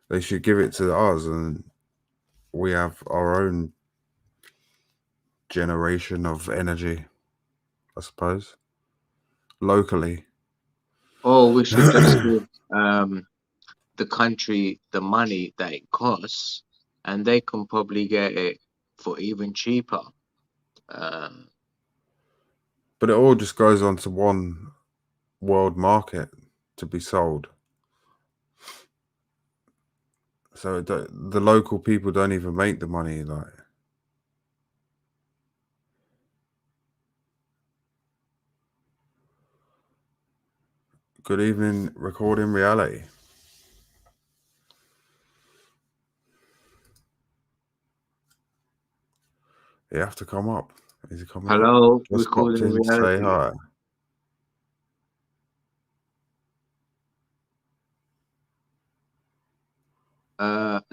they should give it to us and we have our own generation of energy, I suppose, locally. Or we should just give the country the money that it costs, and they can probably get it for even cheaper. Um, But it all just goes onto one world market to be sold. So the local people don't even make the money. Like, good evening, recording reality. You have to come up. Is he coming up? Hello, Just popped recording in to say reality. hi.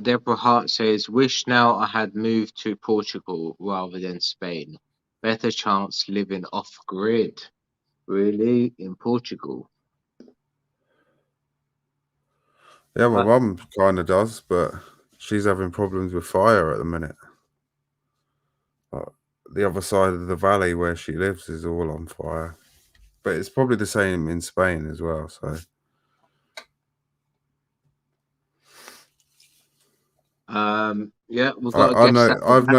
Deborah Hart says, "Wish now I had moved to Portugal rather than Spain. Better chance living off grid." Really, in Portugal? Yeah, my But mum kind of does, but she's having problems with fire at the minute. But the other side of the valley where she lives is all on fire. But it's probably the same in Spain as well. So yeah, we've got a I guest know at the back.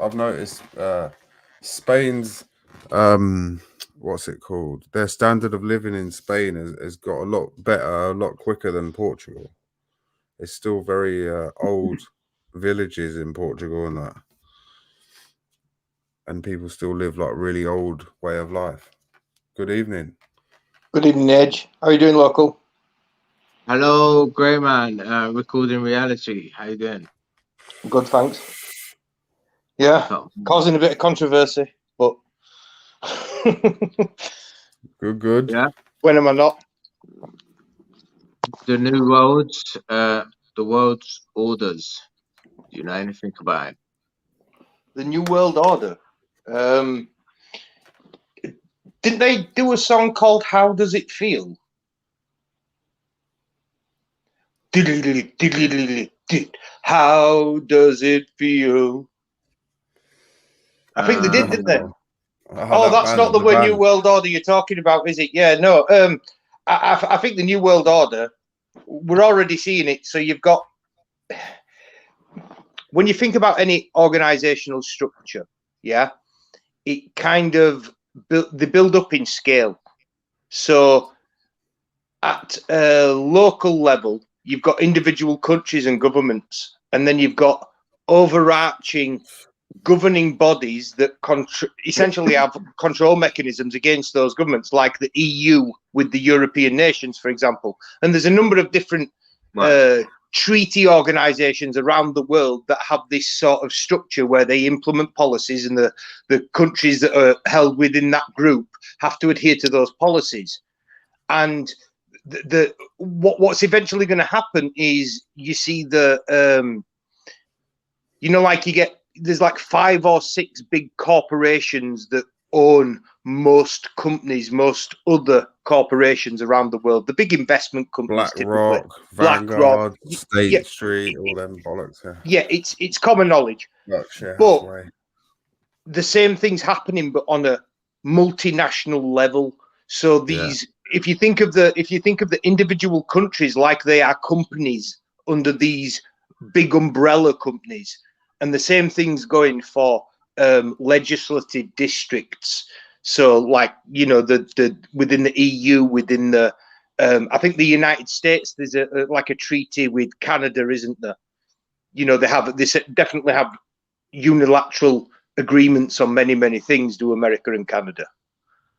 I've noticed Spain's um what's it called? Their standard of living in Spain has got a lot better, a lot quicker than Portugal. it's still very old villages in Portugal and that, and people still live like really old way of life. Good evening. Good evening, Edge. How are you doing, Local? Hello, Grey Man, recording reality. How you doing? Good, thanks. Yeah, causing a bit of controversy, but good. Yeah. When am I not? The new world's, the world's orders. Do you know anything about it? The New World Order. Didn't they do a song called "How Does It Feel"? How does it feel? I think they did, didn't they? Oh, that's not the New World Order you're talking about, is it? Yeah, no. I think the New World Order, we're already seeing it. So you've got, when you think about any organizational structure, yeah, it kind of they build up in scale. So at a local level, you've got individual countries and governments, and then you've got overarching governing bodies that essentially have control mechanisms against those governments, like the EU with the European nations, for example. And there's a number of different treaty organizations around the world that have this sort of structure where they implement policies, and the countries that are held within that group have to adhere to those policies. And what's eventually going to happen is you see like you get, there's like 5 or 6 big corporations that own most companies, most other corporations around the world. The big investment companies, BlackRock, Vanguard, State Street, all them bollocks. Yeah, it's common knowledge. But the same thing's happening, but on a multinational level. So these, if you think of the individual countries like they are companies under these big umbrella companies. And the same thing's going for legislative districts. So, like, the within the EU, within the I think the United States, there's like a treaty with Canada, isn't there? They definitely have unilateral agreements on many things. Do America and Canada?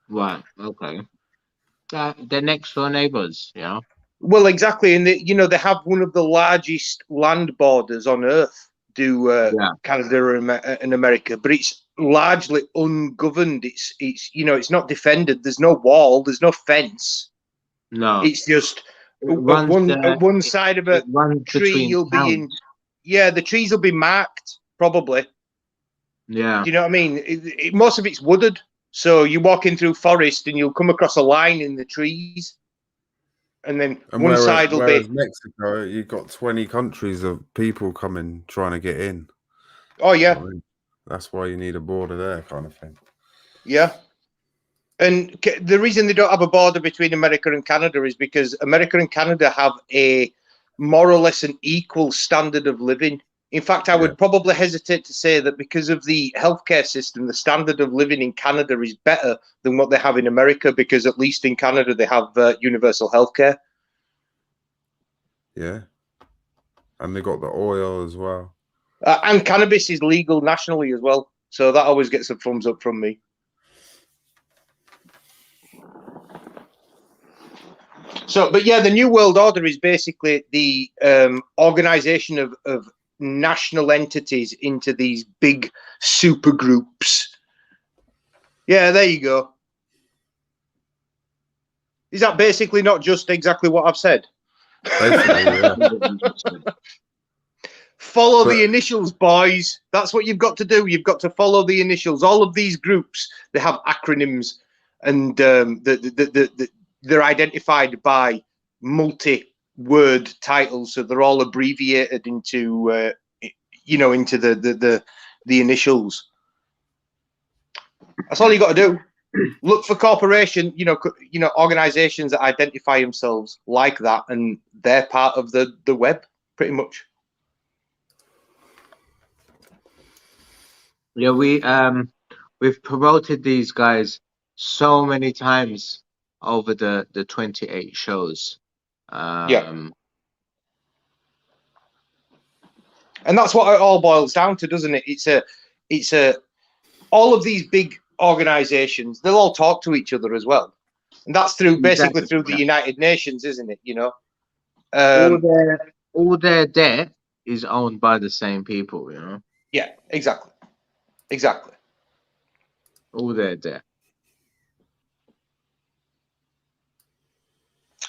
Right. Okay. They're next door neighbors. Yeah. Well, exactly, and they have one of the largest land borders on Earth. Canada and America, but it's largely ungoverned. It's not defended. There's no wall. There's no fence. No, it's just one side of a tree. You'll be in. Yeah, the trees will be marked probably. Yeah. Do you know what I mean? Most of it's wooded, so you're walking through forest and you'll come across a line in the trees. And then one side will be Mexico. You've got 20 countries of people coming trying to get in. Oh yeah, that's why you need a border there, kind of thing. Yeah, and the reason they don't have a border between America and Canada is because America and Canada have a more or less an equal standard of living. In fact, I would probably hesitate to say that because of the healthcare system, the standard of living in Canada is better than what they have in America, because at least in Canada, they have universal healthcare. Yeah. And they got the oil as well. And cannabis is legal nationally as well. So that always gets a thumbs up from me. So, but yeah, the New World Order is basically the organization of national entities into these big super groups. Yeah, there you go. Is that basically not just exactly what I've said? Follow the initials, boys. That's what you've got to do. You've got to follow the initials. All of these groups, they have acronyms, and they're identified by multi-word titles, so they're all abbreviated into into the initials. That's all you got to do. Look for corporation, organizations that identify themselves like that, and they're part of the web, pretty much. Yeah, we've promoted these guys so many times over the 28 shows. And that's what it all boils down to, doesn't it? It's a all of these big organizations, they'll all talk to each other as well. And that's basically Exactly. through the United Nations, isn't it? You know? All their debt is owned by the same people, you know. Yeah, exactly. Exactly. All their debt.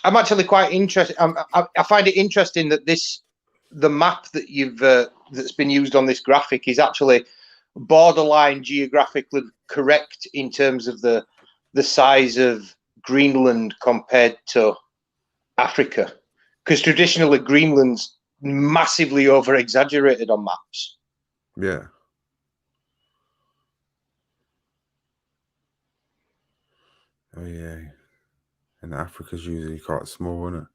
I'm actually quite interested. I find it interesting that the map that you've that's been used on this graphic is actually borderline geographically correct in terms of the size of Greenland compared to Africa, because traditionally Greenland's massively over exaggerated on maps. Yeah. Oh yeah. And Africa's usually quite small, isn't it?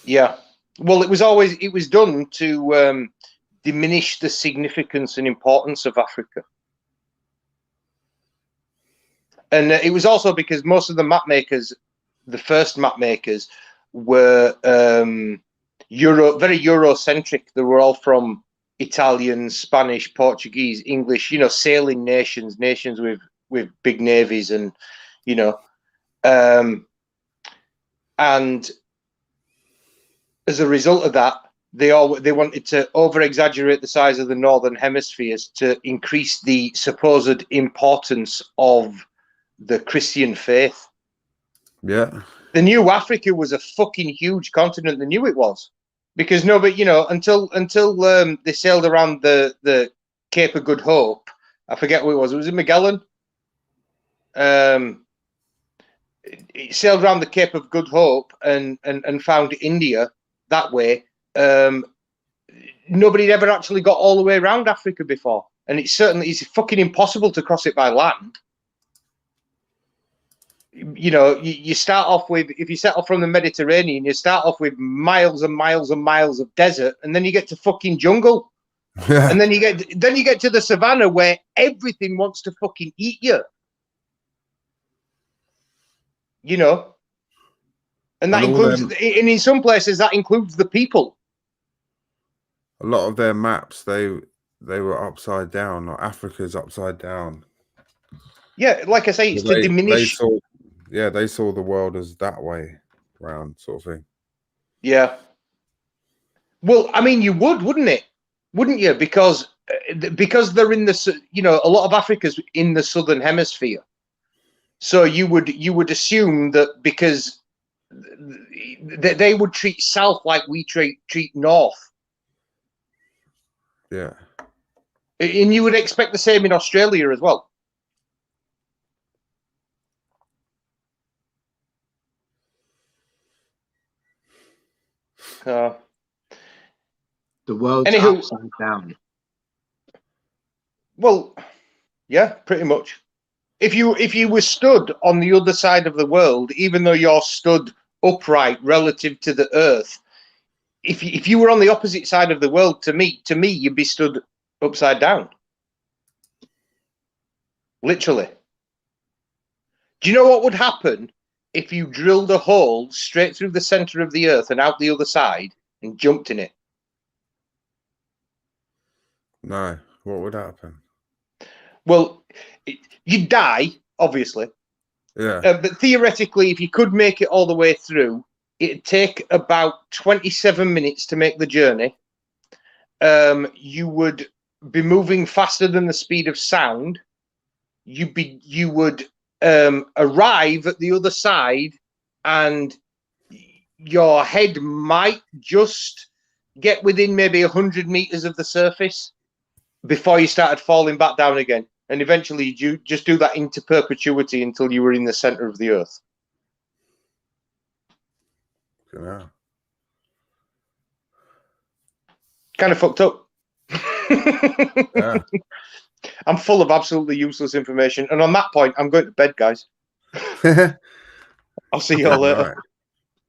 Yeah. Well, it was done to diminish the significance and importance of Africa. And it was also because most of the map makers, the first map makers, were very Eurocentric. They were all from Italian, Spanish, Portuguese, English, you know, sailing nations with big navies, and you know, and as a result of that, they wanted to over exaggerate the size of the northern hemispheres to increase the supposed importance of the Christian faith. Yeah. They knew Africa was a fucking huge continent. They knew it was, because nobody, you know, until they sailed around the Cape of Good Hope. I forget what it was. Was it Magellan? It sailed around the Cape of Good Hope and found India that way. Nobody had ever actually got all the way around Africa before, and it's fucking impossible to cross it by land. You know, you start off with, if you set off from the Mediterranean, you start off with miles and miles and miles of desert, and then you get to fucking jungle. Yeah. And then you get to the savannah where everything wants to fucking eat you. You know? And that includes, and in some places that includes the people. A lot of their maps, they were upside down, or Africa's upside down. Yeah, like I say, it's to diminish. They saw the world as that way round, sort of thing. Yeah. Well, I mean, you wouldn't it? Wouldn't you? Because they're in the, you know, a lot of Africa's in the southern hemisphere. So you would assume that because they would treat south like we treat north. Yeah. And you would expect the same in Australia as well. The world's upside down. Well, yeah, pretty much. If you were stood on the other side of the world, even though you're stood upright relative to the earth, if you were on the opposite side of the world, to me, you'd be stood upside down. Literally. Do you know what would happen if you drilled a hole straight through the center of the earth and out the other side and jumped in it? No. What would happen? Well, you'd die, obviously. Yeah. But theoretically, if you could make it all the way through, it'd take about 27 minutes to make the journey. You would be moving faster than the speed of sound. You would arrive at the other side, and your head might just get within maybe 100 meters of the surface before you started falling back down again. And eventually you just do that into perpetuity until you were in the center of the earth. Yeah. Kind of fucked up. Yeah. I'm full of absolutely useless information. And on that point, I'm going to bed, guys. I'll see you all later. Right.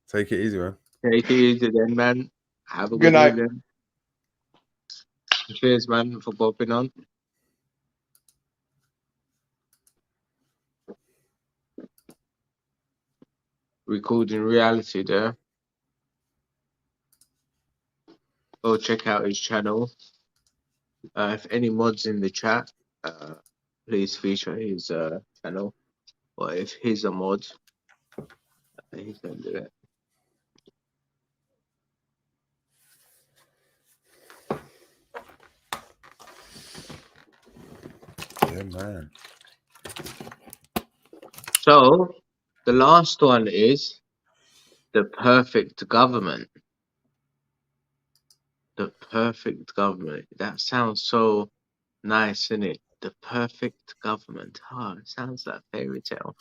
Take it easy, man. Take it easy then, man. Have a Good night. evening. Cheers, man, for popping on. Recording reality there. Go check out his channel. If any mods in the chat, please feature his channel, or if he's a mod, he can do it. Yeah, man. So the last one is the perfect government. The perfect government. That sounds so nice, isn't it? The perfect government. Oh, it sounds like a fairy tale.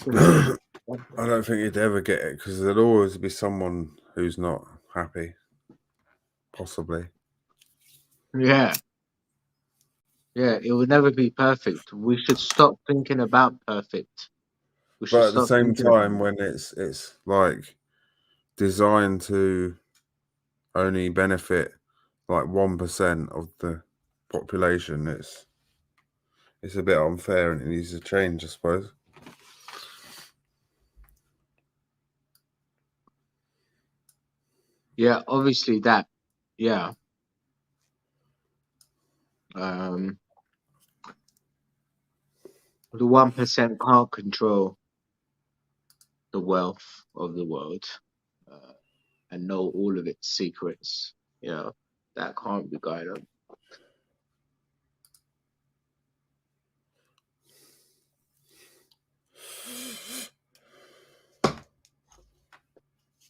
I don't think you'd ever get it because there'll always be someone who's not happy. Possibly. Yeah. Yeah, it will never be perfect. We should stop thinking about perfect. We should But at the stop same thinking about time, when it's like designed to only benefit like 1% of the population, it's a bit unfair and it needs to change, I suppose. Yeah, obviously that. Yeah. The 1% can't control the wealth of the world, and know all of its secrets. You know, that can't be going on.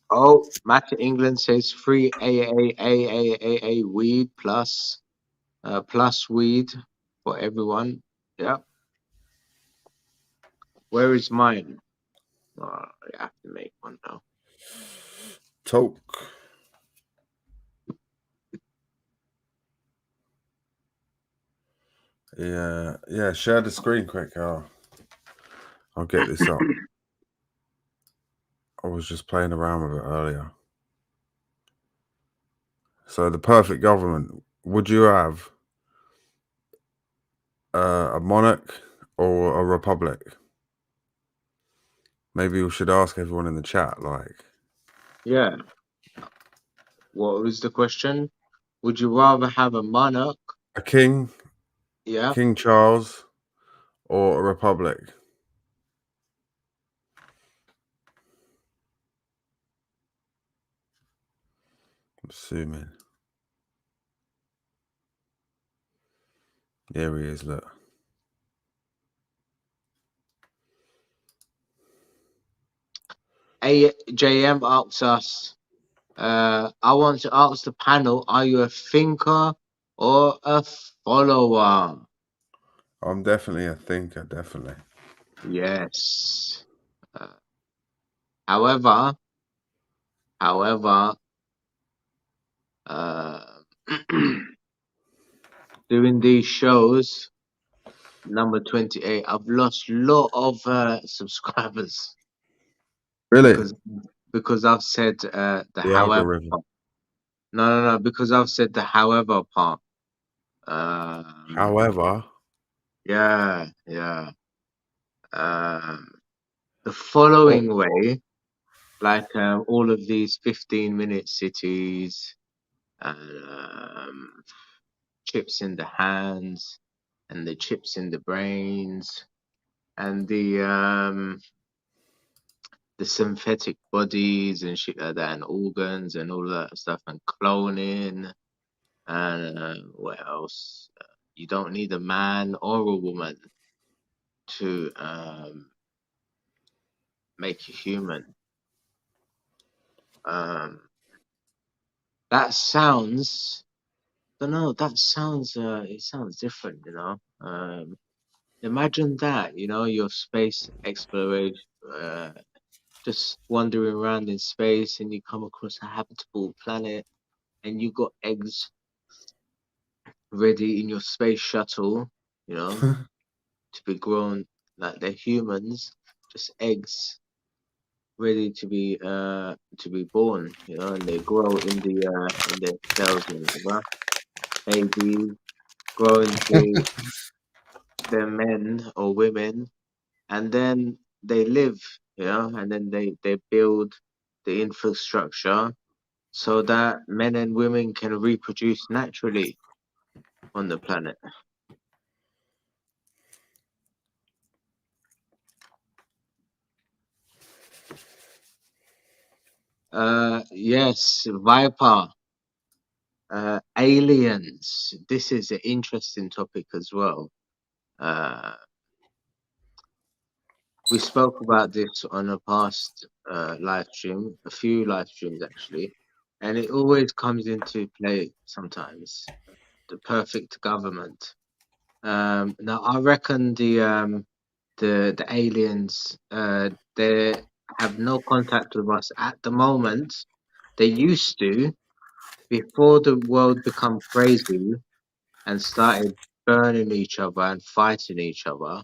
Oh, Matt in England says free AA weed plus weed for everyone. Yeah. Where is mine? I have to make one now. Talk. Yeah. Share the screen quick. I'll get this up. I was just playing around with it earlier. So the perfect government. Would you have a monarch or a republic? Maybe we should ask everyone in the chat. Like, Yeah. What was the question? Would you rather have a monarch? a king, Yeah. King Charles, or a republic? I'm assuming. There he is. Look. AJM asks us, I want to ask the panel, are you a thinker or a follower? I'm definitely a thinker. Definitely. Yes. However, doing these shows, number 28, I've lost a lot of subscribers Really? because I've said the The however algorithm. part. No, because I've said the however part. However, Yeah. The oh, following way, like all of these 15-minute cities and chips in the hands and the chips in the brains and the synthetic bodies and shit like that and organs and all that stuff and cloning and what else? You don't need a man or a woman to make you human. That sounds, don't know. That sounds, it sounds different, you know. Imagine that, you know, your space exploration, just wandering around in space, and you come across a habitable planet, and you got eggs ready in your space shuttle, you know, to be grown like they're humans, just eggs ready to be born, you know, and they grow in their cells and whatever. Babies grow into their men or women, and then they live, you know, and then they build the infrastructure so that men and women can reproduce naturally. on the planet. Yes, Viper. Aliens. This is an interesting topic as well. We spoke about this on a past live stream, a few live streams actually, and it always comes into play sometimes. The perfect government. Now I reckon the aliens they have no contact with us at the moment. They used to before the world become crazy and started burning each other and fighting each other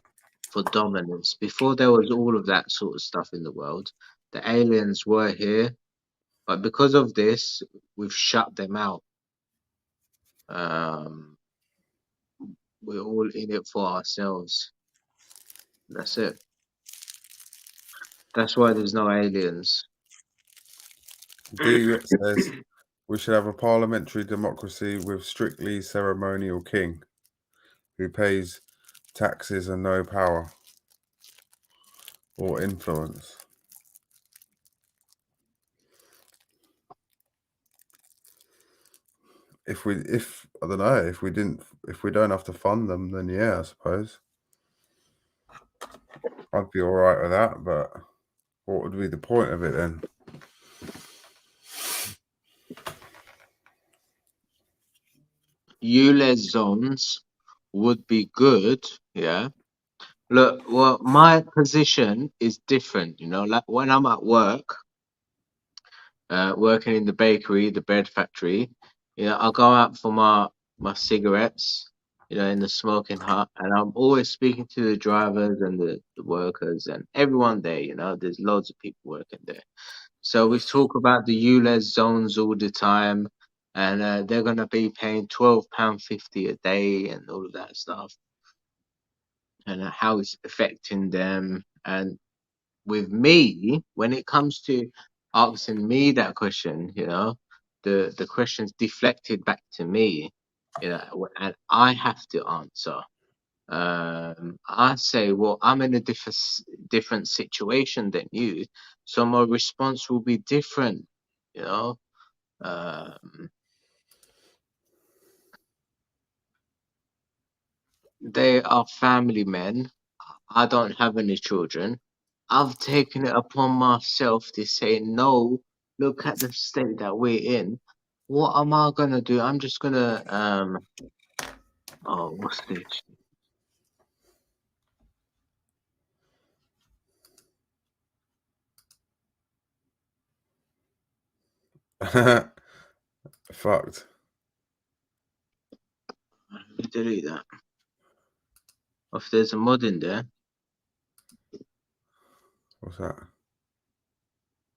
for dominance. Before there was all of that sort of stuff in the world, the aliens were here, but because of this, we've shut them out. Um, we're all in it for ourselves. That's it. That's why there's no aliens. D says we should have a parliamentary democracy with strictly ceremonial king who pays taxes and no power or influence. If I don't know, if we don't have to fund them, then yeah, I suppose I'd be all right with that. But what would be the point of it then? ULEZ zones would be good, yeah. Look, well, my position is different, you know, like when I'm at work, working in the bakery, the bread factory, you know, I'll go out for my cigarettes, you know, in the smoking hut, and I'm always speaking to the drivers and the workers and everyone there, you know, there's loads of people working there. So we talk about the ULEZ zones all the time, and they're gonna be paying £12.50 a day and all of that stuff, and how it's affecting them. And with me, when it comes to asking me that question, you know, the question's deflected back to me, you know, and I have to answer. I say, well, I'm in a different situation than you, so my response will be different, you know. They are family men. I don't have any children. I've taken it upon myself to say, no, look at the state that we're in. What am I gonna do? I'm just gonna oh, what's this? Fucked. Let me delete that. If there's a mod in there, What's that?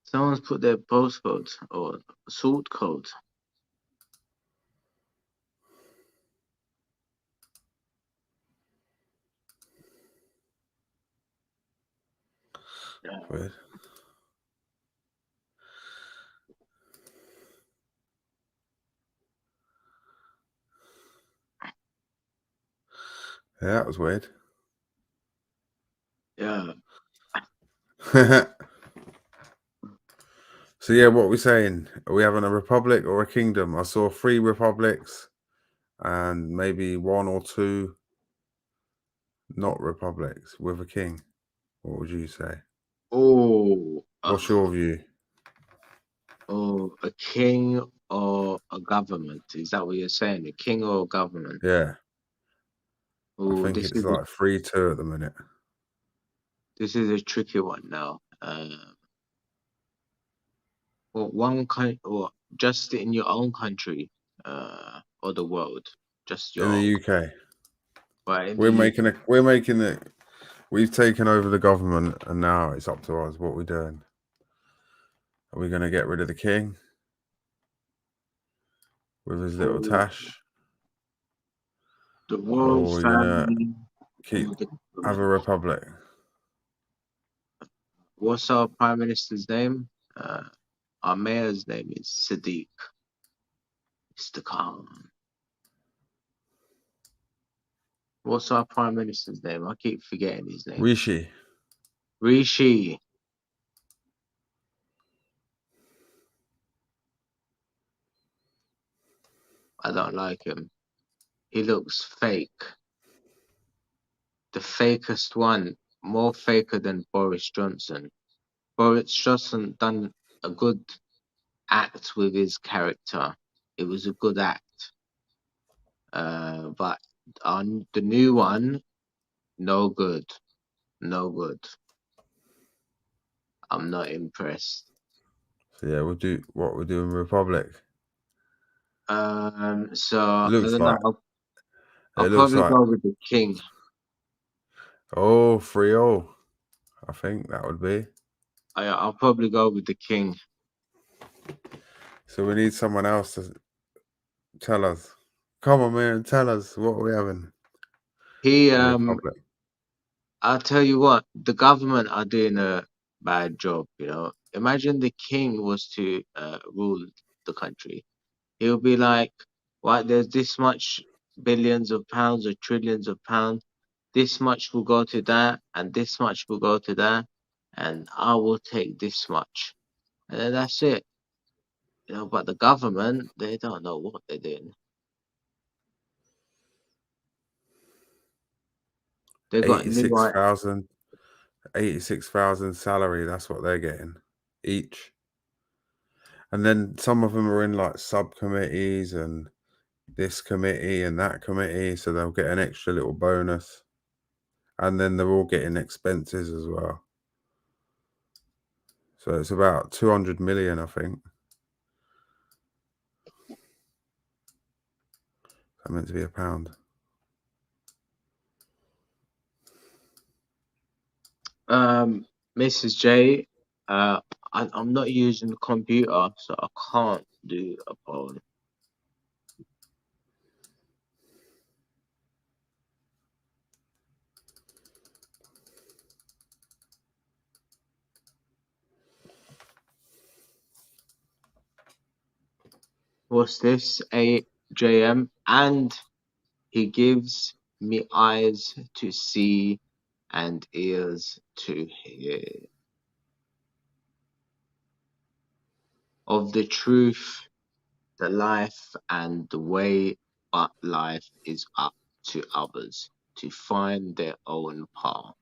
someone's put their postcode or sort code. Yeah. Weird. Yeah, that was weird. Yeah. So yeah, what are we saying? Are we having a republic or a kingdom? I saw 3 republics and maybe 1 or 2 not republics with a king. What would you say? Oh, What's your view? a king or a government? Is that what you're saying? A king or a government? Yeah, I Oh, think it's like 3-2 at the minute. this is a tricky one now. Well, one kind, or just in your own country, or the world, just your In own. the UK, Right, in we're the making it. We're making it. We've taken over the government, and now it's up to us. What we're doing? Are we going to get rid of the king with his little UK, tash, the or royal are we going to family. keep Or the have government. a republic? What's our prime minister's name? Our mayor's name is Sadiq. Mr. Khan. What's our Prime Minister's name? I keep forgetting his name. Rishi. Rishi. I don't like him. He looks fake. The fakest one. More faker than Boris Johnson. Boris Johnson done a good act with his character. It was a good act. But on the new one, no good. No good. I'm not impressed. So yeah, we'll do what we're doing Republic. So It I looks don't like know. I'll it looks probably like go with the king. 3-0. I think that would be. I'll probably go with the king. So we need someone else to tell us. Come on, man, tell us what we're having. He Republic. I'll tell you what, the government are doing a bad job, you know. Imagine the king was to rule the country. He'll be like, right, there's this much billions of pounds or trillions of pounds. This much will go to that, and this much will go to that, and I will take this much. And then that's it. You know, but the government, they don't know what they're doing. They got new 86,000 salary. That's what they're getting each. And then some of them are in like subcommittees and this committee and that committee, so they'll get an extra little bonus. And then they're all getting expenses as well. So it's about 200 million, I think. That meant to be a pound. Mrs. J, I'm not using the computer, so I can't do a poll. What's this? AJM, and he gives me eyes to see and ears to hear. Of the truth, the life, and the way, but life is up to others to find their own path.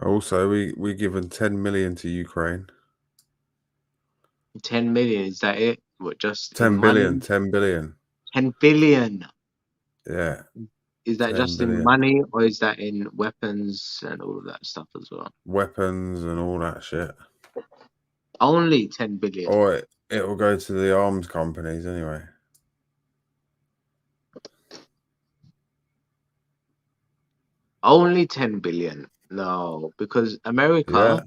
Also, we given 10 million to Ukraine. 10 million, is that it? What, just 10 in billion, money? 10 billion. 10 billion. Yeah. Is that 10 just in billion. money, or is that in weapons and all of that stuff as well? Weapons and all that shit. Only 10 billion. Or it will go to the arms companies anyway. Only 10 billion. No, because America,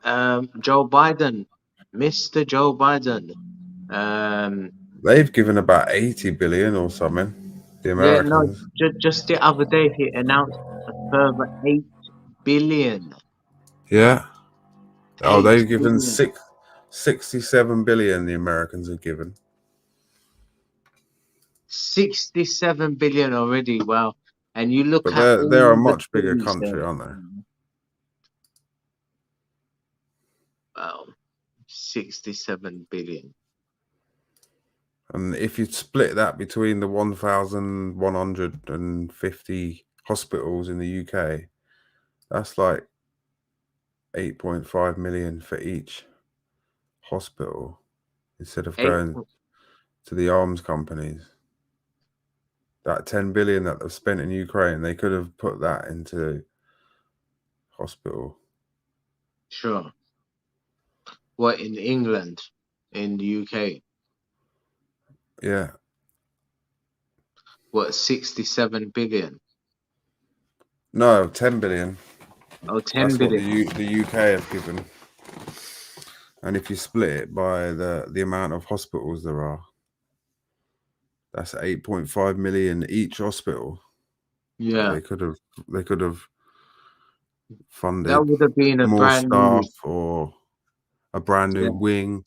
Joe Biden, Mr. Joe Biden, They've given about 80 billion or something. The yeah, no, Americans. just the other day he announced a further 8 billion. Yeah. Oh, 8 they've given billion. 67 billion. The Americans have given. 67 billion already. Wow. And you look But at they're a all the much bigger things country, there. aren't they? Wow. 67 billion. And if you split that between the 1,150 hospitals in the UK, that's like 8.5 million for each hospital instead of going to the arms companies. That 10 billion that they've spent in Ukraine, they could have put that into hospital. Sure. What, in England, in the UK? Yeah. What, 67 billion? No, 10 billion. Oh, 10 That's billion. what the UK have given. And if you split it by the amount of hospitals there are, that's 8.5 million each hospital. Yeah, They could have that funded would have been a more brand new. staff or a brand new Yeah, wing.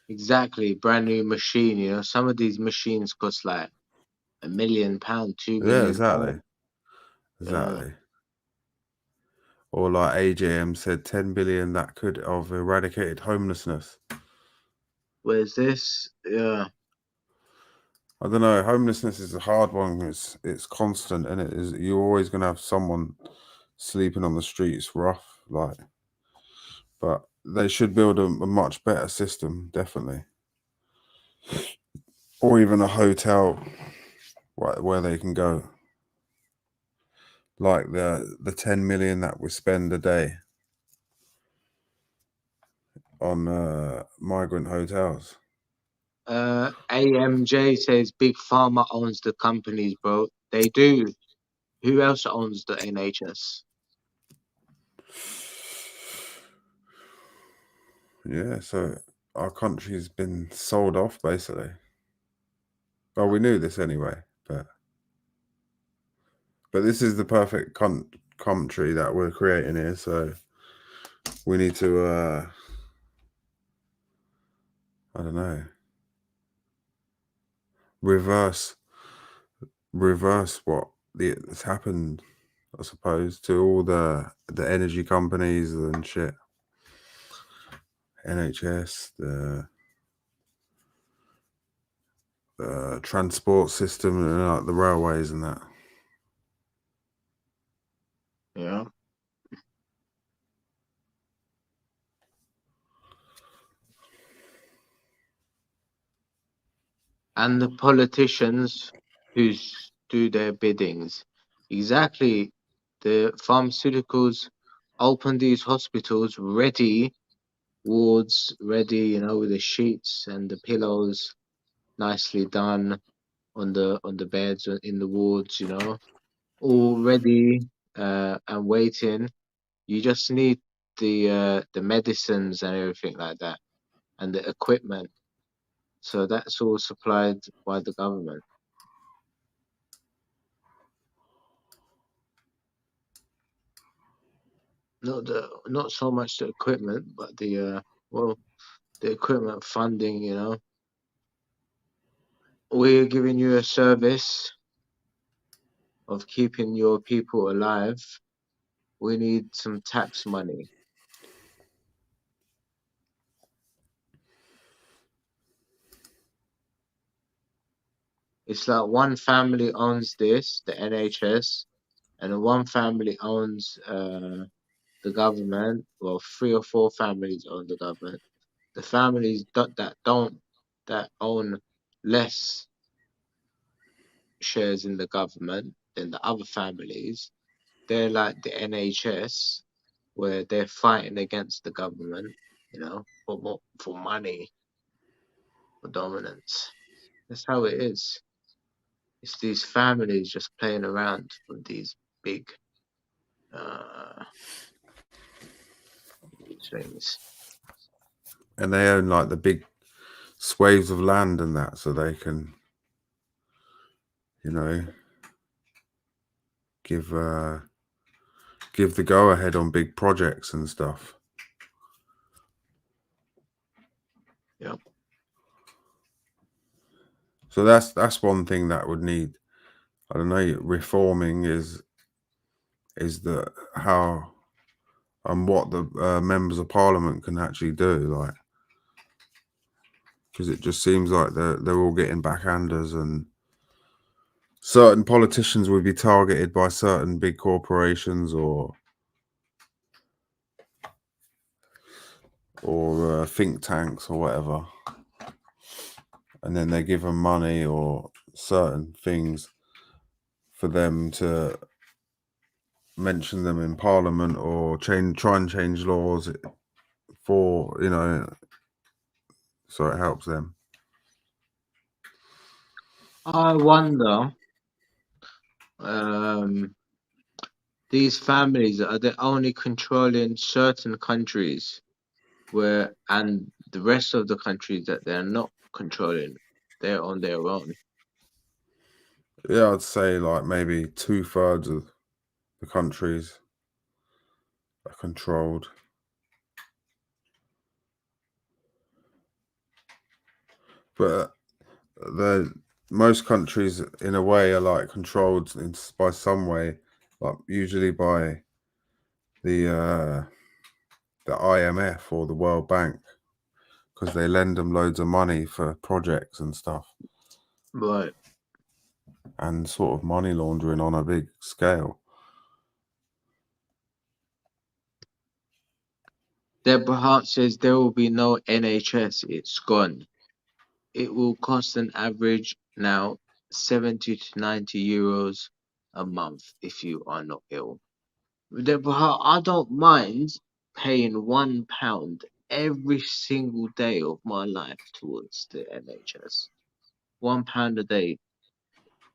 exactly, brand new machine. You know, some of these machines cost like £1 million, £2 Yeah, million. exactly. Yeah, Exactly. Or like AJM said, 10 billion that could have eradicated homelessness. where's this? Yeah, I don't know. Homelessness is a hard one. It's constant, and it is. You're always gonna have someone sleeping on the streets, rough, like. But they should build a much better system, definitely, or even a hotel, where they can go. Like the 10 million that we spend a day on migrant hotels. AMJ says Big Pharma owns the companies, bro. They do. Who else owns the NHS? Yeah, so our country's been sold off basically. Well, we knew this anyway, but this is the perfect country that we're creating here. So we need to, I don't know, reverse what it's happened. I suppose to all the energy companies and shit, NHS, the transport system, and like the railways and that. Yeah. And the politicians who do their biddings. Exactly. The pharmaceuticals open these hospitals ready, wards ready, you know, with the sheets and the pillows nicely done on the beds in the wards, you know, all ready and waiting. You just need the medicines and everything like that and the equipment. So that's all supplied by the government. Not so much the equipment, but the equipment funding, you know. We're giving you a service of keeping your people alive. We need some tax money. It's like one family owns this, the NHS, and one family owns the government. Well, three or four families own the government. The families that own less shares in the government than the other families, they're like the NHS, where they're fighting against the government, you know, for money, for dominance. That's how it is. It's these families just playing around with these big uh these things. And they own like the big swathes of land and that, so they can, you know, give the go ahead on big projects and stuff. Yep. So that's one thing that would need, I don't know, reforming is the how and what the members of parliament can actually do, like, because it just seems like they're all getting backhanders, and certain politicians would be targeted by certain big corporations or think tanks or whatever, and then they give them money or certain things for them to mention them in parliament or try and change laws for, you know, so it helps them. I wonder, um, these families are they only controlling certain countries and the rest of the countries that they're not controlling, they're on their own. Yeah, I'd say like maybe 2/3 of the countries are controlled. But most countries, in a way, are like controlled by some way, like usually by the IMF or the World Bank, because they lend them loads of money for projects and stuff, Right. and sort of money laundering on a big scale. Deborah Hart says there will be no NHS. It's gone. It will cost an average now 70 to 90 euros a month if you are not ill. Deborah Hart, I don't mind paying £1 every single day of my life towards the NHS. £1 a day.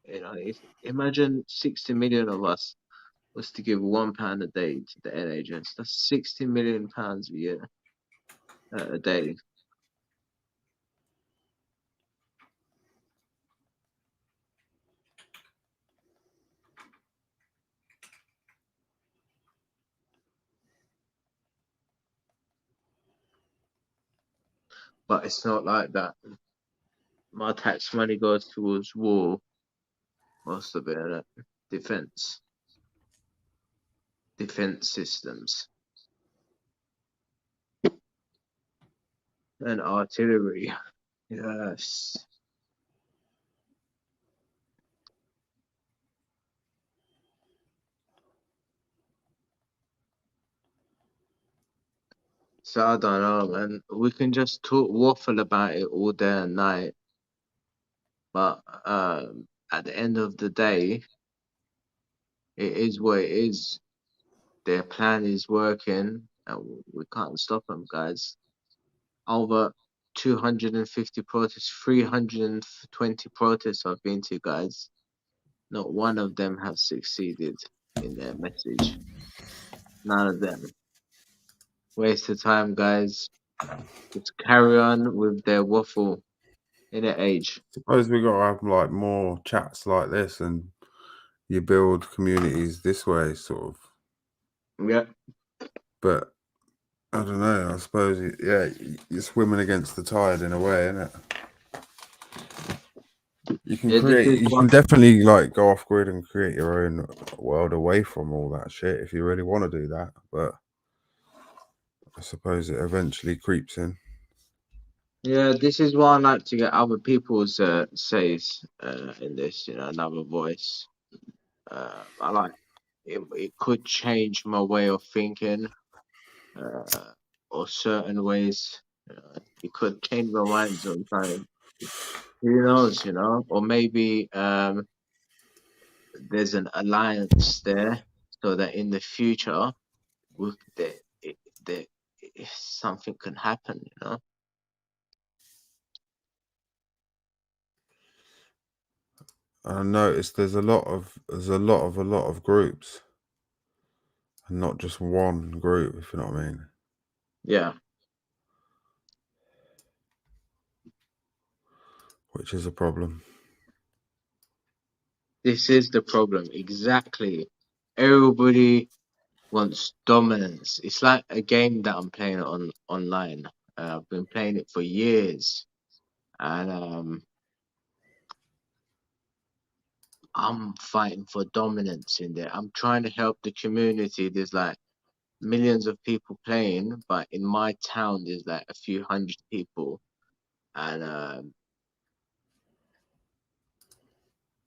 You know, if imagine 60 million of us was to give £1 a day to the NHS. That's £60 million a year, a day. But it's not like that. My tax money goes towards war, most of it, innit? Defense systems, and artillery. Yes. So I don't know, man. We can just waffle about it all day and night, but at the end of the day, it is what it is. Their plan is working, and we can't stop them, guys. Over 250 protests, 320 protests I've been to, guys. Not one of them have succeeded in their message. None of them. Waste of time, guys. Just carry on with their waffle in the age. Suppose we got to have like more chats like this, and you build communities this way, sort of. Yeah. But I don't know. I suppose you're swimming against the tide in a way, isn't it? You can you can definitely like go off grid and create your own world away from all that shit if you really want to do that. But I suppose it eventually creeps in. Yeah, this is why I like to get other people's says in this, another voice. I like it. It could change my way of thinking, or certain ways. It could change my mind sometimes. Who knows, Or maybe there's an alliance there, so that in the future, with the something can happen. I noticed there's a lot of groups, and not just one group, if you know what I mean. Yeah. Which is a problem. This is the problem. Exactly. Everybody wants dominance. It's like a game that I'm playing online. I've been playing it for years, and I'm fighting for dominance in there. I'm trying to help the community. There's like millions of people playing, but in my town there's like a few hundred people, and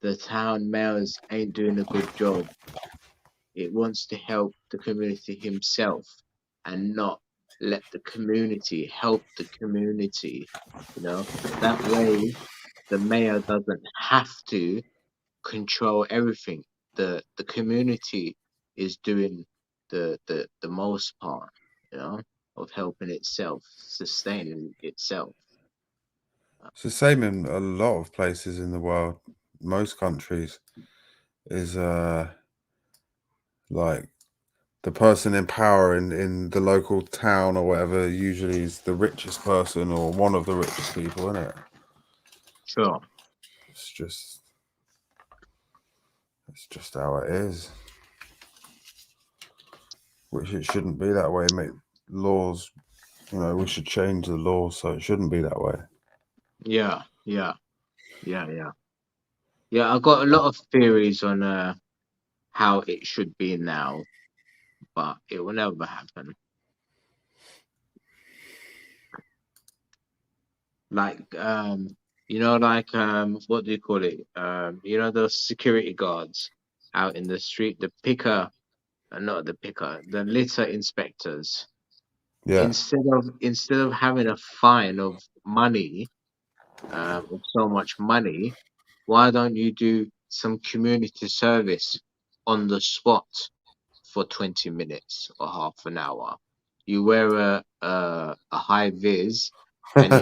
the town mayors ain't doing a good job. It wants to help the community himself and not let the community help the community. That way the mayor doesn't have to control everything. The community is doing the most part, of helping itself, sustaining itself. It's the same in a lot of places in the world. Most countries is like the person in power in the local town or whatever usually is the richest person or one of the richest people, isn't it? Sure. It's just It's just how it is. Which it shouldn't be that way. Make laws, we should change the law so it shouldn't be that way. Yeah. I got a lot of theories on how it should be now, but it will never happen. Like what do you call it? Those security guards out in the street, the picker, not the picker, the litter inspectors. Yeah. Instead of having a fine of money, of so much money, why don't you do some community service on the spot for 20 minutes or half an hour? You wear a high vis and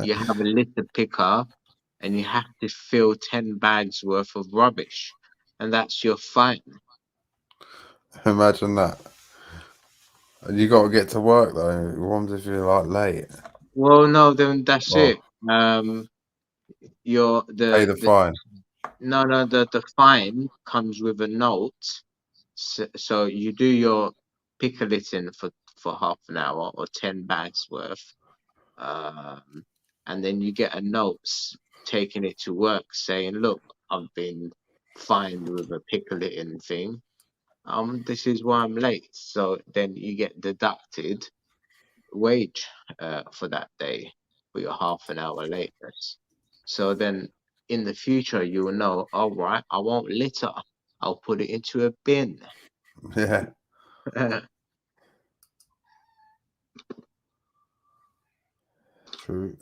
you have a litter picker and you have to fill 10 bags worth of rubbish, and that's your fine. Imagine that. And you got to get to work though. What if you're like late? Well, no, then that's Oh, it. Your pay the the fine. no, the fine comes with a note. So you do your pickleting for half an hour or 10 bags worth, um, and then you get a note taking it to work saying, "Look, I've been fined with a pickleting thing. This is why I'm late." So then you get deducted wage for that day for your half an hour lateness. So then in the future you will know, all right, I won't litter. I'll put it into a bin. Yeah. True.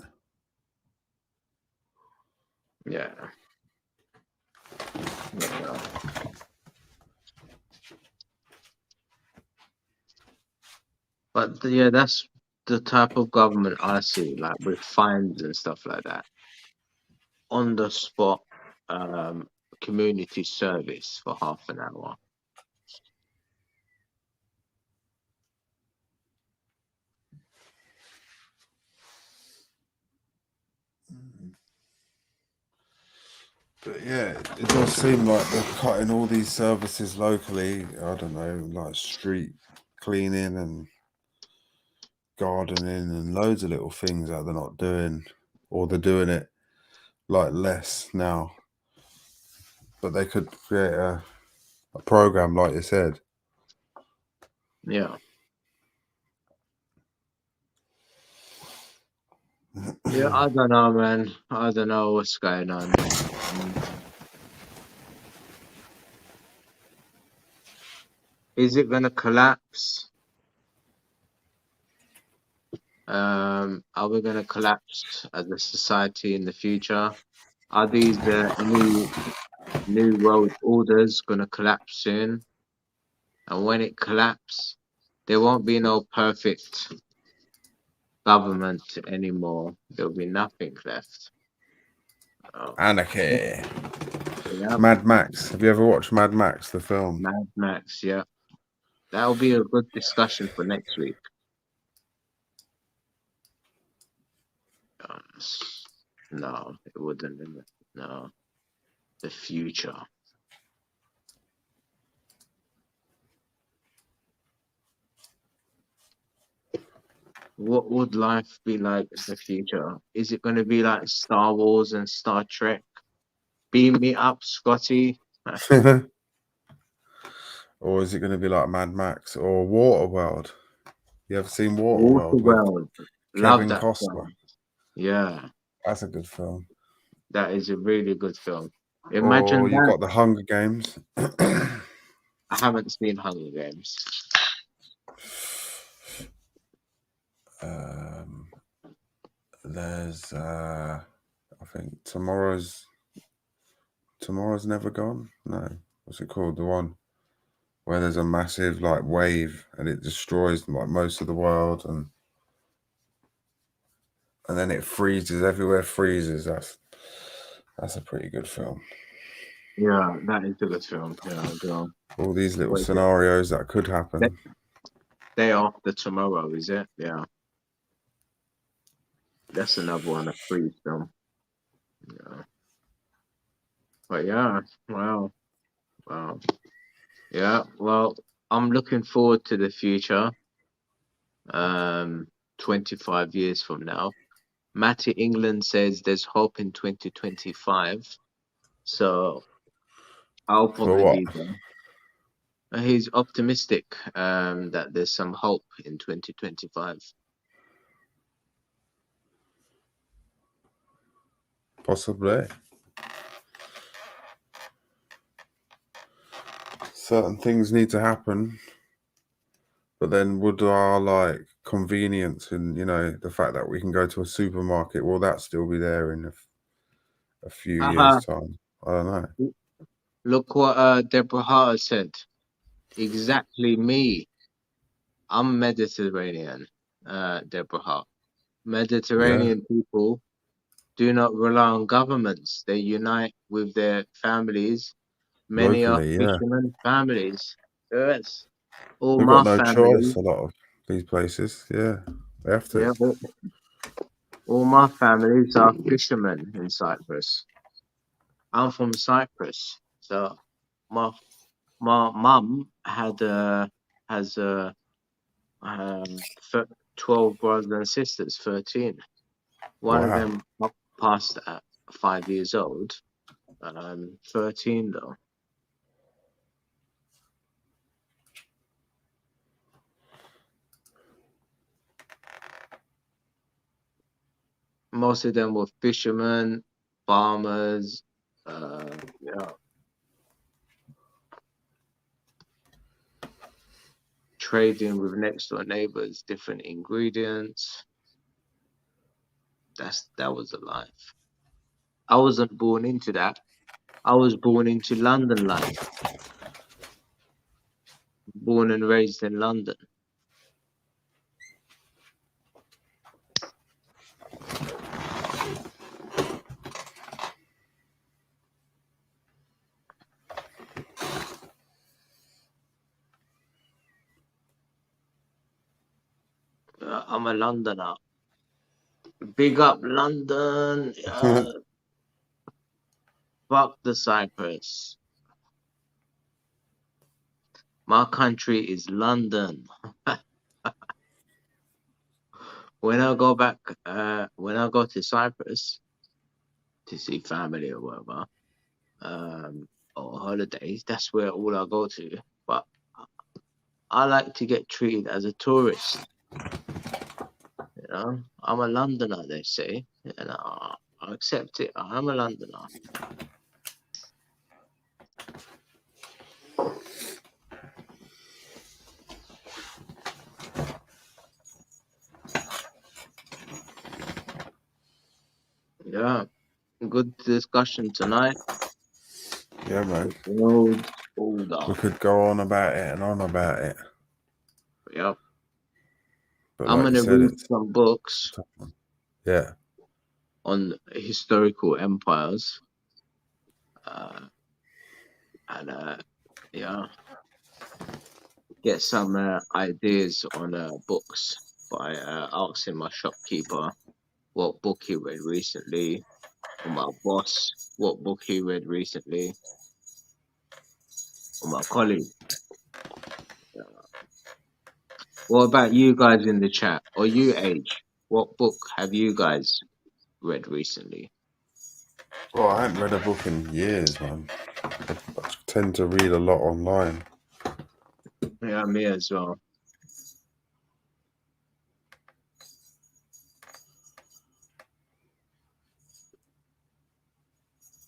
Yeah. Yeah. But yeah, that's the type of government I see, like with fines and stuff like that. On the spot, um, community service for half an hour. But yeah, it does seem like they're cutting all these services locally. I don't know, like street cleaning and gardening and loads of little things that they're not doing, or they're doing it like less now. But they could create a program, like you said. Yeah. Yeah, I don't know, man. I don't know what's going on. Is it gonna collapse? Are we gonna collapse as a society in the future? Are these new world orders gonna collapse soon? And when it collapses, there won't be no perfect government anymore. There'll be nothing left. Oh, Anarchy. yeah, Mad Max. Have you ever watched Mad Max, the film? Mad Max. Yeah, that'll be a good discussion for next week. No, it wouldn't. No, the future. What would life be like in the future? Is it going to be like Star Wars and Star Trek? Beam me up, Scotty. Or is it going to be like Mad Max or Waterworld? You ever seen Waterworld with Waterworld. Love Kevin that Costner? film. Yeah, That's a good film. that is a really good film. Or Imagine you that. got The Hunger Games. I haven't seen Hunger Games. There's I think Tomorrow's Never Gone. No, what's it called? The one where there's a massive like wave and it destroys like most of the world, and then it freezes everywhere. Freezes. That's a pretty good film. Yeah, that is a good film. Yeah, girl. All these little What is it? scenarios that could happen. Day After Tomorrow, is it? Yeah, that's another one, a free film. Yeah. But yeah, wow. Wow. Yeah. Well, I'm looking forward to the future. 25 years from now. Matty England says there's hope in 2025. So I'll For probably what? be there. He's optimistic that there's some hope in 2025. Possibly. Certain things need to happen, but then would our like convenience and the fact that we can go to a supermarket, will that still be there in a few years' time? I don't know. Look what Deborah Hart said. Exactly me. I'm Mediterranean, Deborah Hart. Yeah, Mediterranean people do not rely on governments. They unite with their families. Many are locally, yeah. fishermen families. Yes. All They've got my no choice, family, a lot of these places. Yeah, they have to. yeah, all my families are fishermen in Cyprus. I'm from Cyprus, so my my mum has 12 brothers and sisters, 13. One of Wow. them passed at 5 years old. 13 though. Most of them were fishermen, farmers, yeah, trading with next door neighbors, different ingredients. That was a life. I wasn't born into that. I was born into London life, born and raised in London. I'm a Londoner. Big up London. Fuck the Cyprus. My country is London. When I go back, when I go to Cyprus to see family or whatever, or holidays, that's where all I go to. But I like to get treated as a tourist. You know, I'm a Londoner, they say, and I accept it. I'm a Londoner. Yeah, good discussion tonight. Yeah, man. The world's older. We could go on about it and on about it. Yeah, But I'm like you gonna said, read it's some books tough, man. Yeah. on historical empires, and yeah, get some ideas on books by asking my shopkeeper what book he read recently, or my boss what book he read recently, or my colleague. What about you guys in the chat? Or you, Age? What book have you guys read recently? Well, I haven't read a book in years, man. I tend to read a lot online. Yeah, me as well.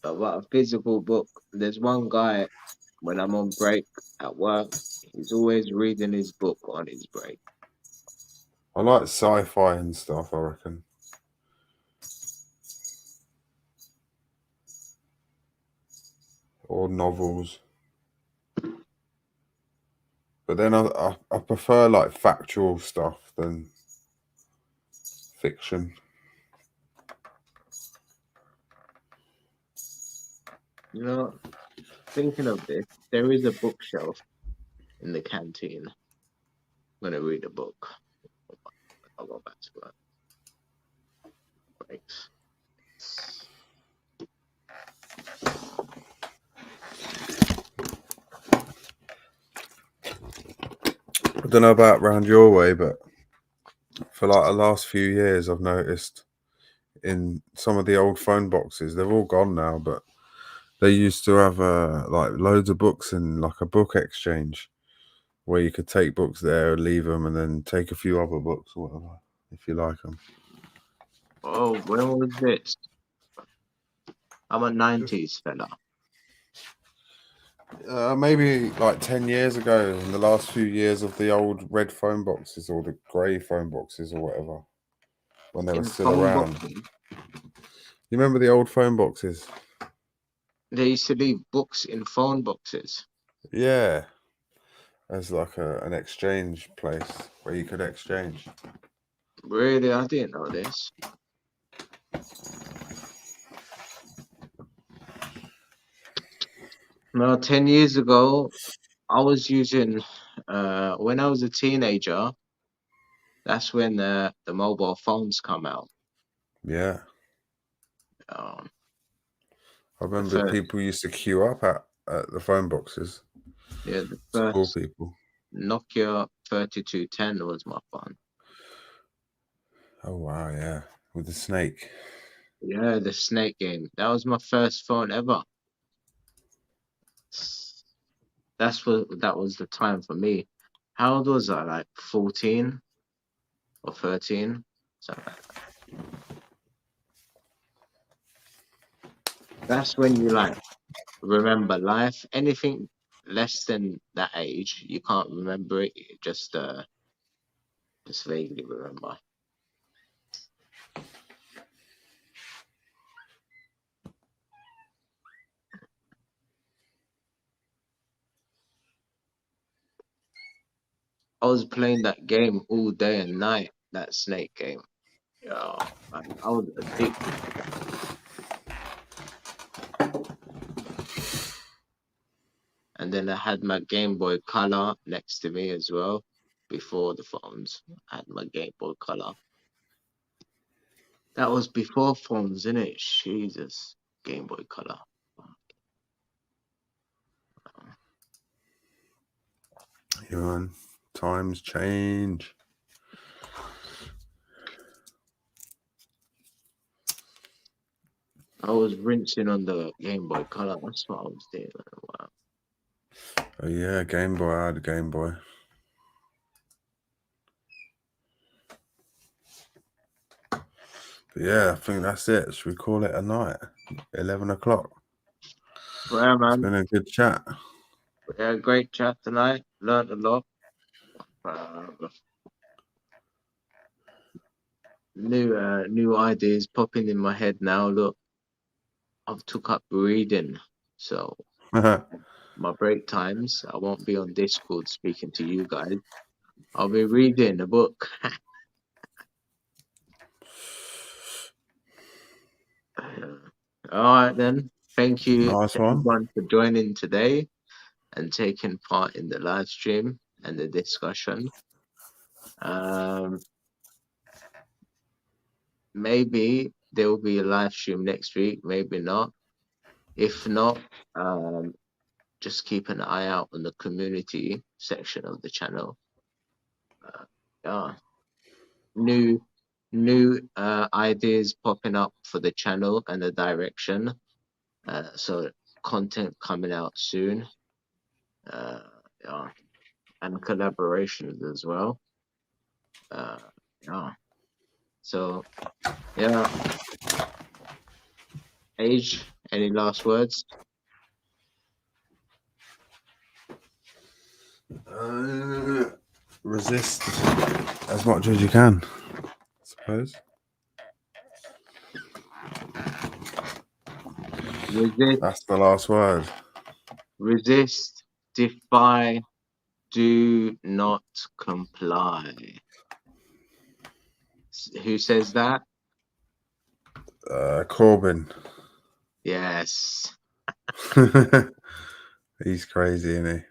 But a physical book. There's one guy when I'm on break at work, he's always reading his book on his break. I like sci-fi and stuff, I reckon. Or novels. But then I prefer like factual stuff than fiction. You know, thinking of this, there is a bookshelf in the canteen. I'm gonna read a book. I'll go back to work. Breaks. I don't know about round your way, but for like the last few years, I've noticed in some of the old phone boxes, they're all gone now, but they used to have like loads of books in like a book exchange where you could take books there, leave them, and then take a few other books or whatever if you like them. Oh, when was this? I'm a 90s fella. Maybe like 10 years ago, in the last few years of the old red phone boxes or the grey phone boxes or whatever, when they were In still phone around. boxes, You remember the old phone boxes? they used to leave books in phone boxes. Yeah. As like an exchange place where you could exchange. Really, I didn't know this. No, 10 years ago, I was using, when I was a teenager, that's when the mobile phones come out. Yeah. Um, I the remember first, people used to queue up at the phone boxes yeah, the to call first people. Nokia 3210 was my phone. Oh, wow, yeah. With the snake. Yeah, the Snake game. That was my first phone ever. That was the time for me. How old was I? Like 14 or 13? Something like that. That's when you like remember life. Anything less than that age, you can't remember it. You just vaguely remember. I was playing that game all day and night, that Snake game. Yeah, I was addicted to that. And then I had my Game Boy Color next to me as well. Before the phones, I had my Game Boy Color. That was before phones, innit? Jesus, Game Boy Color. You know, times change. I was rinsing on the Game Boy Color. That's what I was doing. Wow. Oh, yeah, Game Boy. I had a Game Boy. But yeah, I think that's it. Should we call it a night? 11 o'clock. Yeah, It's man. been a good chat. We had a great chat tonight. Learned a lot. Uh, new ideas popping in my head now. Look, I've took up reading, so my break times I won't be on Discord speaking to you guys. I'll be reading a book. All right then. Thank you Nice one. everyone for joining today and taking part in the live stream and the discussion. Maybe there will be a live stream next week, maybe not. If not, just keep an eye out on the community section of the channel. Yeah, new ideas popping up for the channel and the direction. So content coming out soon. Yeah, and collaborations as well. Yeah. So yeah, Age, any last words? Resist as much as you can, I suppose. Resist, That's the last word. resist, defy, do not comply. Who says that? Corbyn. Yes. He's crazy, isn't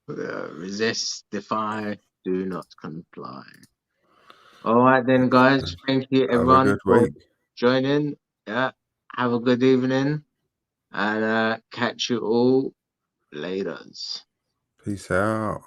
Resist, defy, do not comply. All right then, guys. Thank you he? Have a everyone good for week. joining. Yeah. Have a good evening, and catch you all later. Peace out.